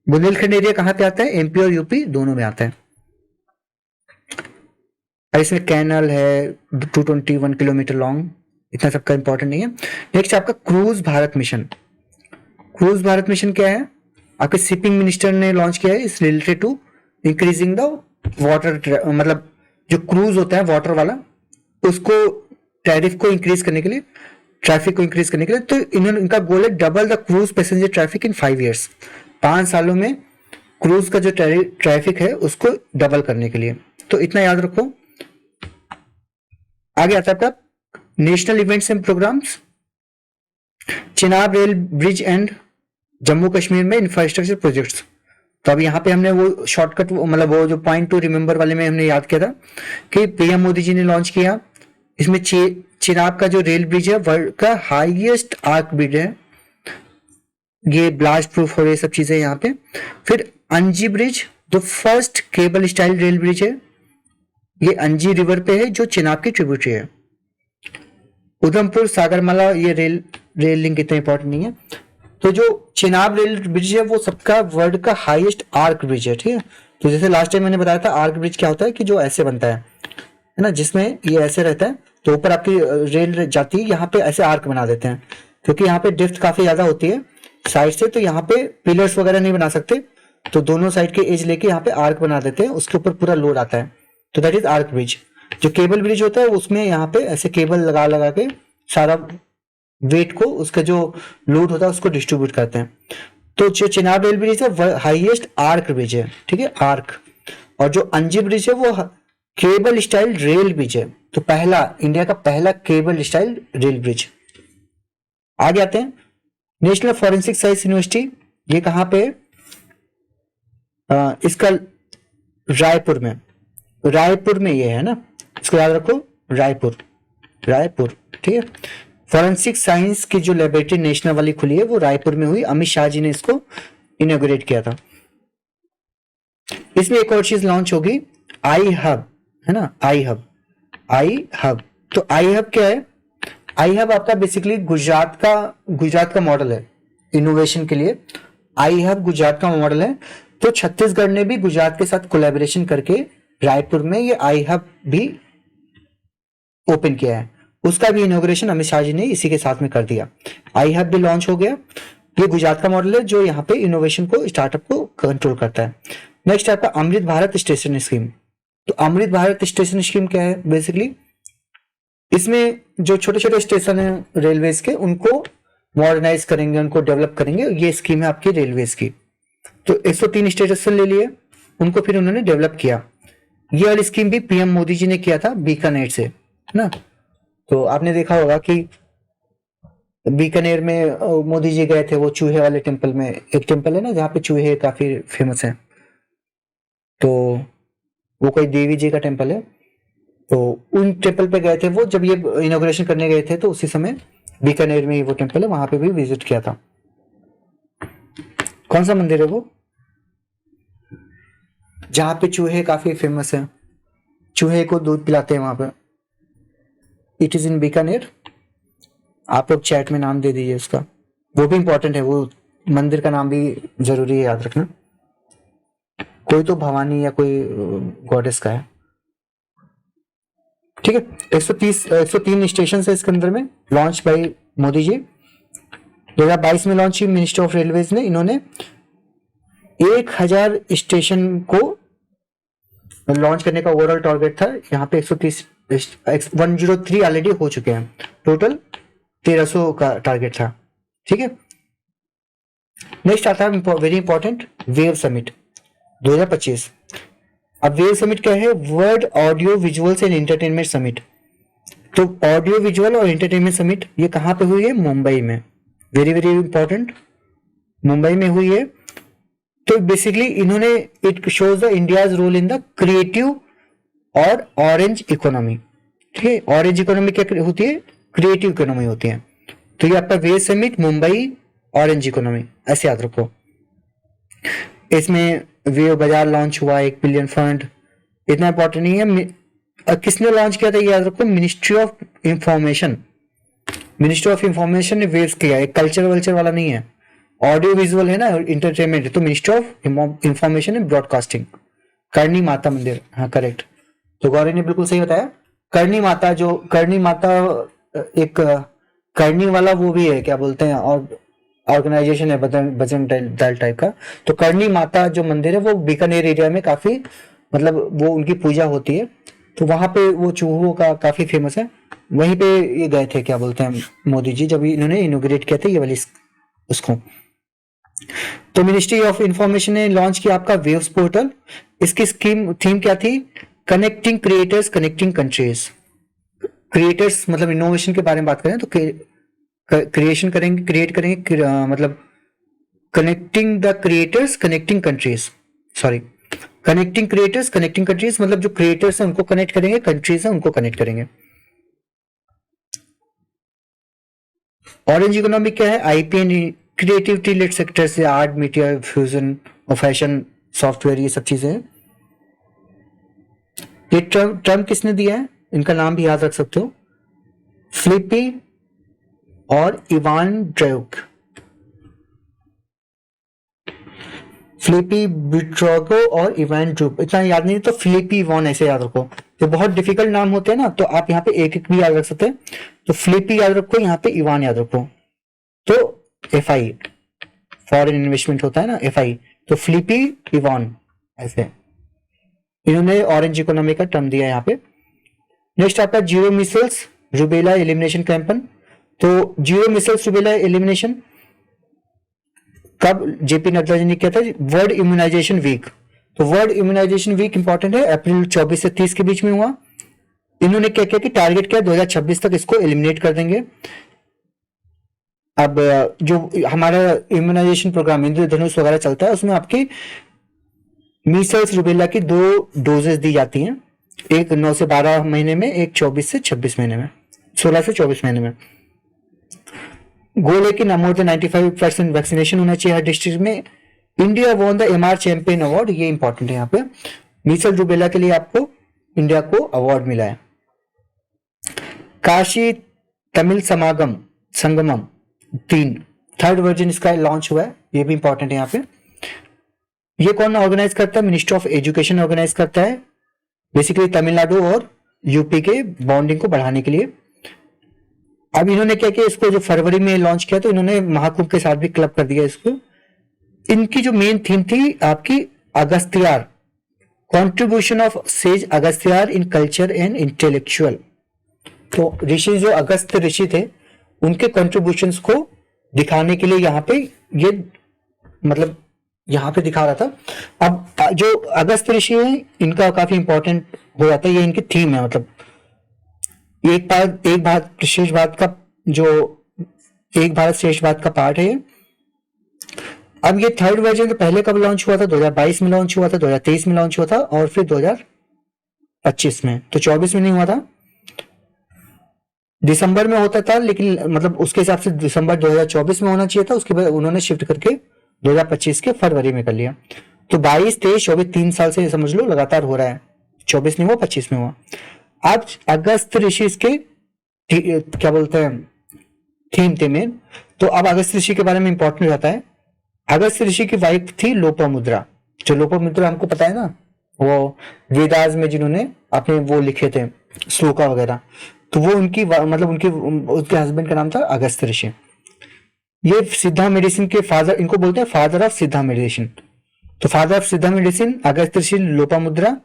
[SPEAKER 1] बुंदेलखंड एरिया कहाँ पे आता है? एमपी और यूपी दोनों में आता है। और इसमें कैनल है 221 किलोमीटर लॉन्ग, इतना सबका इंपॉर्टेंट नहीं है। नेक्स्ट आपका cruise Bharat mission. Cruise Bharat mission क्या है? आपके शिपिंग मिनिस्टर ने लॉन्च किया है, इस related to increasing the water, मतलब जो क्रूज होता है वाटर वाला, उसको टैरिफ को इंक्रीज करने के लिए, ट्रैफिक को इंक्रीज करने के लिए। तो इन्होंने, इनका गोल है double the cruise passenger traffic in 5 years. 5 सालों में क्रूज का जो ट्रैफिक है उसको डबल करने के लिए। तो इतना याद रखो। आगे आता है आपका national events and programmes. Chenab rail bridge and Jammu Kashmir में इंफ्रास्ट्रक्चर प्रोजेक्ट्स। तो अब यहाँ पे हमने वो शॉर्टकट, मतलब वो जो पॉइंट टू रिमेंबर वाले में हमने याद किया था कि पीएम मोदी जी ने लॉन्च किया। इसमें चिनाब का जो रेल ब्रिज है वर्ल्ड का हाईएस्ट आर्क ब्रिज है, ये ब्लास्ट प्रूफ और ये सब चीजें यहाँ पे। फिर अंजी ब्रिज जो first cable style rail bridge है, ये अंजी रिवर पे है जो चिनाब की ट्रिब्यूटरी है। उधमपुर सागरमाला, ये रेल लिंक इतना इंपॉर्टेंट नहीं है। तो जो चिनाब रेल ब्रिज है वो सबका वर्ल्ड का हाईएस्ट आर्क ब्रिज है, ठीक है। तो जैसे लास्ट टाइम मैंने बताया था, आर्क ब्रिज क्या होता है कि जो ऐसे बनता है ना, जिसमें ये ऐसे रहता है, तो ऊपर आपकी रेल जाती है, यहाँ पे ऐसे आर्क बना देते हैं, क्योंकि यहाँ पे डेप्थ काफी ज्यादा होती है साइड से, तो यहाँ पे पिलर्स वगैरह नहीं बना सकते, तो दोनों साइड के एज लेके यहाँ पे आर्क बना देते हैं, उसके ऊपर पूरा लोड आता है, तो दैट इज आर्क ब्रिज। जो केबल ब्रिज होता है उसमें यहाँ पे ऐसे केबल लगा लगा के सारा वेट को, उसका जो लोड होता है उसको डिस्ट्रीब्यूट करते हैं। तो जो चिनाब रेल ब्रिज है हाईएस्ट आर्क ब्रिज है, ठीक है, आर्क। और जो अंजी ब्रिज है वो केबल स्टाइल रेल ब्रिज है, तो पहला, इंडिया का पहला केबल स्टाइल रेल ब्रिज। आगे आते हैं, नेशनल फॉरेंसिक साइंस यूनिवर्सिटी, ये कहां पे? इसका रायपुर में, रायपुर में ये है ना, इसको याद रखो, रायपुर, रायपुर, ठीक है। फॉरेंसिक साइंस की जो लेबोरेटरी नेशनल वाली खुली है वो रायपुर में हुई, अमित शाह जी ने इसको इनॉग्रेट किया था। इसमें एक और चीज लॉन्च होगी, आई हब, है ना, आई हब, आई हब। तो आई हब क्या है? आई हब आपका बेसिकली गुजरात का मॉडल है इनोवेशन के लिए। आई हब गुजरात का मॉडल है, तो छत्तीसगढ़ ने भी गुजरात के साथ कोलैबोरेशन करके रायपुर में ये आई हब भी ओपन किया है, उसका भी इनॉग्रेशन अमित शाह जी ने इसी के साथ में कर दिया। आई हब भी लॉन्च हो गया। ये गुजरात का मॉडल है जो यहाँ पे इनोवेशन को, स्टार्टअप को कंट्रोल करता है। नेक्स्ट आपका अमृत भारत स्टेशन स्कीम। तो अमृत भारत स्टेशन स्कीम क्या है? बेसिकली इसमें जो छोटे छोटे स्टेशन है रेलवेज के, उनको मॉडर्नाइज करेंगे, उनको डेवलप करेंगे, ये स्कीम है आपकी रेलवेज की। तो 103 स्टेशन ले लिए, उनको फिर उन्होंने डेवलप किया। ये वाली स्कीम भी पीएम मोदी जी ने किया था बीकानेर से, ना। तो आपने देखा होगा कि बीकानेर में मोदी जी गए थे, वो चूहे वाले टेम्पल में, एक टेम्पल है ना जहाँ पे चूहे काफी फेमस है, तो वो कोई देवी जी का टेम्पल है। तो उन टेम्पल पे गए थे वो, जब ये इनॉग्रेशन करने गए थे, तो उसी समय बीकानेर में ही वो टेम्पल है, वहां पे भी विजिट किया था। कौन सा मंदिर है वो जहां पे चूहे काफी फेमस है, चूहे को दूध पिलाते हैं वहां पे? It is in Bikaner. आप लोग चैट में नाम दे दीजिए उसका, वो भी इंपॉर्टेंट है, वो मंदिर का नाम भी जरूरी है याद रखना। कोई तो भवानी या कोई गॉडेस का है, ठीक है। 103 स्टेशन है इसके अंदर में, लॉन्च बाय मोदी जी। 2022 में लॉन्च की मिनिस्टर ऑफ रेलवेज ने, इन्होंने 1000 स्टेशन को लॉन्च करने का ओवरऑल टारगेट था। यहाँ पे 103 ऑलरेडी हो चुके हैं, टोटल 1300 का टारगेट था, ठीक है। नेक्स्ट आता है वेरी इंपॉर्टेंट, वेव समिट 2025। अब वेव समिट क्या है? World audio visuals and entertainment summit. तो ऑडियो विजुअल और एंटरटेनमेंट समिट ये कहां पे हुई है? मुंबई में, वेरी वेरी इंपॉर्टेंट, मुंबई में हुई है। तो बेसिकली इन्होंने, it shows the India's role in the creative और ऑरेंज इकोनॉमी। ठीक है, ऑरेंज इकोनॉमी क्या होती है? क्रिएटिव इकोनॉमी होती है। तो ये आपका वेस्ट समिट, मुंबई, ऑरेंज इकोनॉमी, ऐसे याद रखो। इसमें वे बाजार लॉन्च हुआ, 1 बिलियन फंड, इतना इंपॉर्टेंट नहीं है। किसने लॉन्च किया था ये याद रखो, ministry of information. Ministry of information ने वेव्स किया, एक कल्चर वल्चर वाला नहीं है, ऑडियो विजुअल है ना, इंटरटेनमेंट है, तो ministry of information and broadcasting. Karni Mata मंदिर, हाँ करेक्ट, तो गौरी ने बिल्कुल सही बताया। करणी माता, जो करणी माता एक करणी वाला वो भी है, क्या बोलते हैं, और ऑर्गेनाइजेशन है बजरंग दल टाइप का। तो करणी माता जो मंदिर है वो बीकानेर एरिया में काफी, मतलब वो उनकी पूजा होती है, तो वहां पे वो चूहों का काफी फेमस है। वहीं पे ये गए थे, क्या बोलते हैं, मोदी जी जब इन्होंने इनोग्रेट किया था ये वाली उसको। तो मिनिस्ट्री ऑफ इंफॉर्मेशन ने लॉन्च किया आपका वेव्स पोर्टल। इसकी थीम क्या थी? Connecting creators, connecting countries. Creators मतलब इनोवेशन के बारे में बात करें तो क्रिएशन करेंगे, क्रिएट करेंगे, मतलब connecting the creators, connecting countries, sorry, connecting creators, connecting countries, मतलब जो क्रिएटर्स हैं उनको कनेक्ट करेंगे, कंट्रीज हैं उनको कनेक्ट करेंगे। ऑरेंज इकोनॉमिक क्या है? आईपीएन, क्रिएटिविटी लेड सेक्टर से आर्ट, मीडिया, फ्यूजन और फैशन, सॉफ्टवेयर, ये सब चीजें हैं। ये टर्म किसने दिया है? इनका नाम भी याद रख सकते हो, फ्लिपी और इवान ड्राइक। फ्लिपी बिट्रोगो और इवान ड्रूप, इतना याद नहीं तो फ्लिपी इवान ऐसे याद रखो। तो बहुत डिफिकल्ट नाम होते हैं ना, तो आप यहाँ पे एक एक भी याद रख सकते हैं। तो फ्लिपी याद रखो, यहाँ पे इवान याद रखो। तो एफआई, फॉरेन इन्वेस्टमेंट होता है ना, एफआई, तो फ्लिपी इवान ऐसे इन्होंने ऑरेंज इकोनॉमी का टर्म दिया यहाँ पे। नेक्स्ट आपका zero measles rubella elimination campaign. तो जीरो मिसल्स रूबेला एलिमिनेशन कब जेपी नड्डा जी ने किया था? World immunisation week. तो वर्ल्ड इम्यूनाइजेशन वीक इंपॉर्टेंट है, अप्रैल 24 से 30 के बीच में हुआ। इन्होंने क्या किया कि टारगेट किया 2026 तक इसको एलिमिनेट कर देंगे। अब जो हमारा इम्यूनाइजेशन प्रोग्राम इंद्रधनुष वगैरह चलता है उसमें आपकी मीसल्स रूबेला की 2 डोजेस दी जाती हैं, एक 9 से 12 महीने में, एक 24 से 26 महीने में, 16 से 24 महीने में। गोल है कि मोर देन 95% वैक्सीनेशन होना चाहिए हर डिस्ट्रिक्ट में। India won the MR champion award, ये इंपॉर्टेंट है यहाँ पे। मीसल्स रूबेला के लिए आपको इंडिया को अवार्ड मिला है। काशी तमिल संगमम 3, थर्ड वर्जन इसका लॉन्च हुआ है, ये भी इंपॉर्टेंट है यहाँ पे। ये कौन ऑर्गेनाइज करता है? मिनिस्ट्री ऑफ एजुकेशन ऑर्गेनाइज करता है, बेसिकली तमिलनाडु और यूपी के बॉन्डिंग को बढ़ाने के लिए। अब इन्होंने क्या किया, इसको जो फरवरी में लॉन्च किया तो इन्होंने महाकुंभ के साथ भी क्लब कर दिया इसको। इनकी जो मेन थीम थी आपकी Agastyar, contribution of sage Agastyar in culture and intellectual. तो ऋषि जो अगस्त ऋषि थे उनके कॉन्ट्रीब्यूशंस को दिखाने के लिए यहाँ पे ये, मतलब यहाँ पे दिखा रहा था। अब जो अगस्त ऋषि है इनका काफी इंपॉर्टेंट हो जाता है, ये इनकी थीम है, मतलब एक भारत श्रेष्ठ भारत का जो एक भारत श्रेष्ठ भारत का पार्ट है। अब ये थर्ड वर्जन तो पहले कब लॉन्च हुआ था? 2022 में लॉन्च हुआ था, 2023 में लॉन्च हुआ था और फिर 2025 में, तो 24 में नहीं हुआ था, दिसंबर में होता था, लेकिन मतलब उसके हिसाब से दिसंबर 2024 में होना चाहिए था, उसके बाद उन्होंने शिफ्ट करके 2025 के फरवरी में कर लिया। तो 22, 23, 24 3 साल से समझ लो लगातार हो रहा है, 24 नहीं हुआ, 25 में हुआ। अब अगस्त ऋषि इसके क्या बोलते हैं थीम थे मेन। तो अब अगस्त ऋषि के बारे में इंपॉर्टेंट रहता है। अगस्त ऋषि की वाइफ थी लोपामुद्रा। जो लोपामुद्रा हमको पता है ना, वो वेदास में जिन्होंने अपने वो लिखे थे श्लोका वगैरह, तो वो उनकी मतलब उनके हस्बैंड का नाम था अगस्त ऋषि। ये सिद्धा मेडिसिन के फादर, इनको बोलते हैं फादर ऑफ सिद्धा मेडिसिन। तो फादर ऑफ सिद्धा medicine August Rishi Lopamudra,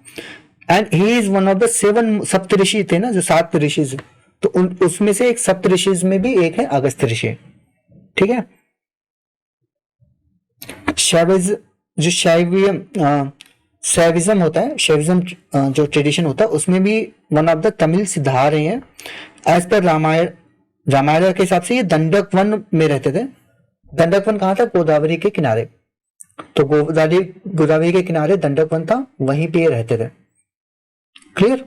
[SPEAKER 1] and he is one of the 7 सप्त ऋषि थे ना, जो 7 ऋषि, तो उसमें से एक सप्त ऋषि में भी एक है अगस्त ऋषि। ठीक है। जो शैविज्म होता है, शैविज्म जो ट्रेडिशन होता है उसमें भी one of the Tamil Siddhar हैं। एज पर रामायण रामायण के हिसाब से ये दंडक वन में रहते थे। दंडक वन कहाँ था? गोदावरी के किनारे। तो गोदावरी के किनारे दंडक वन था, वहीं पे ये रहते थे। क्लियर?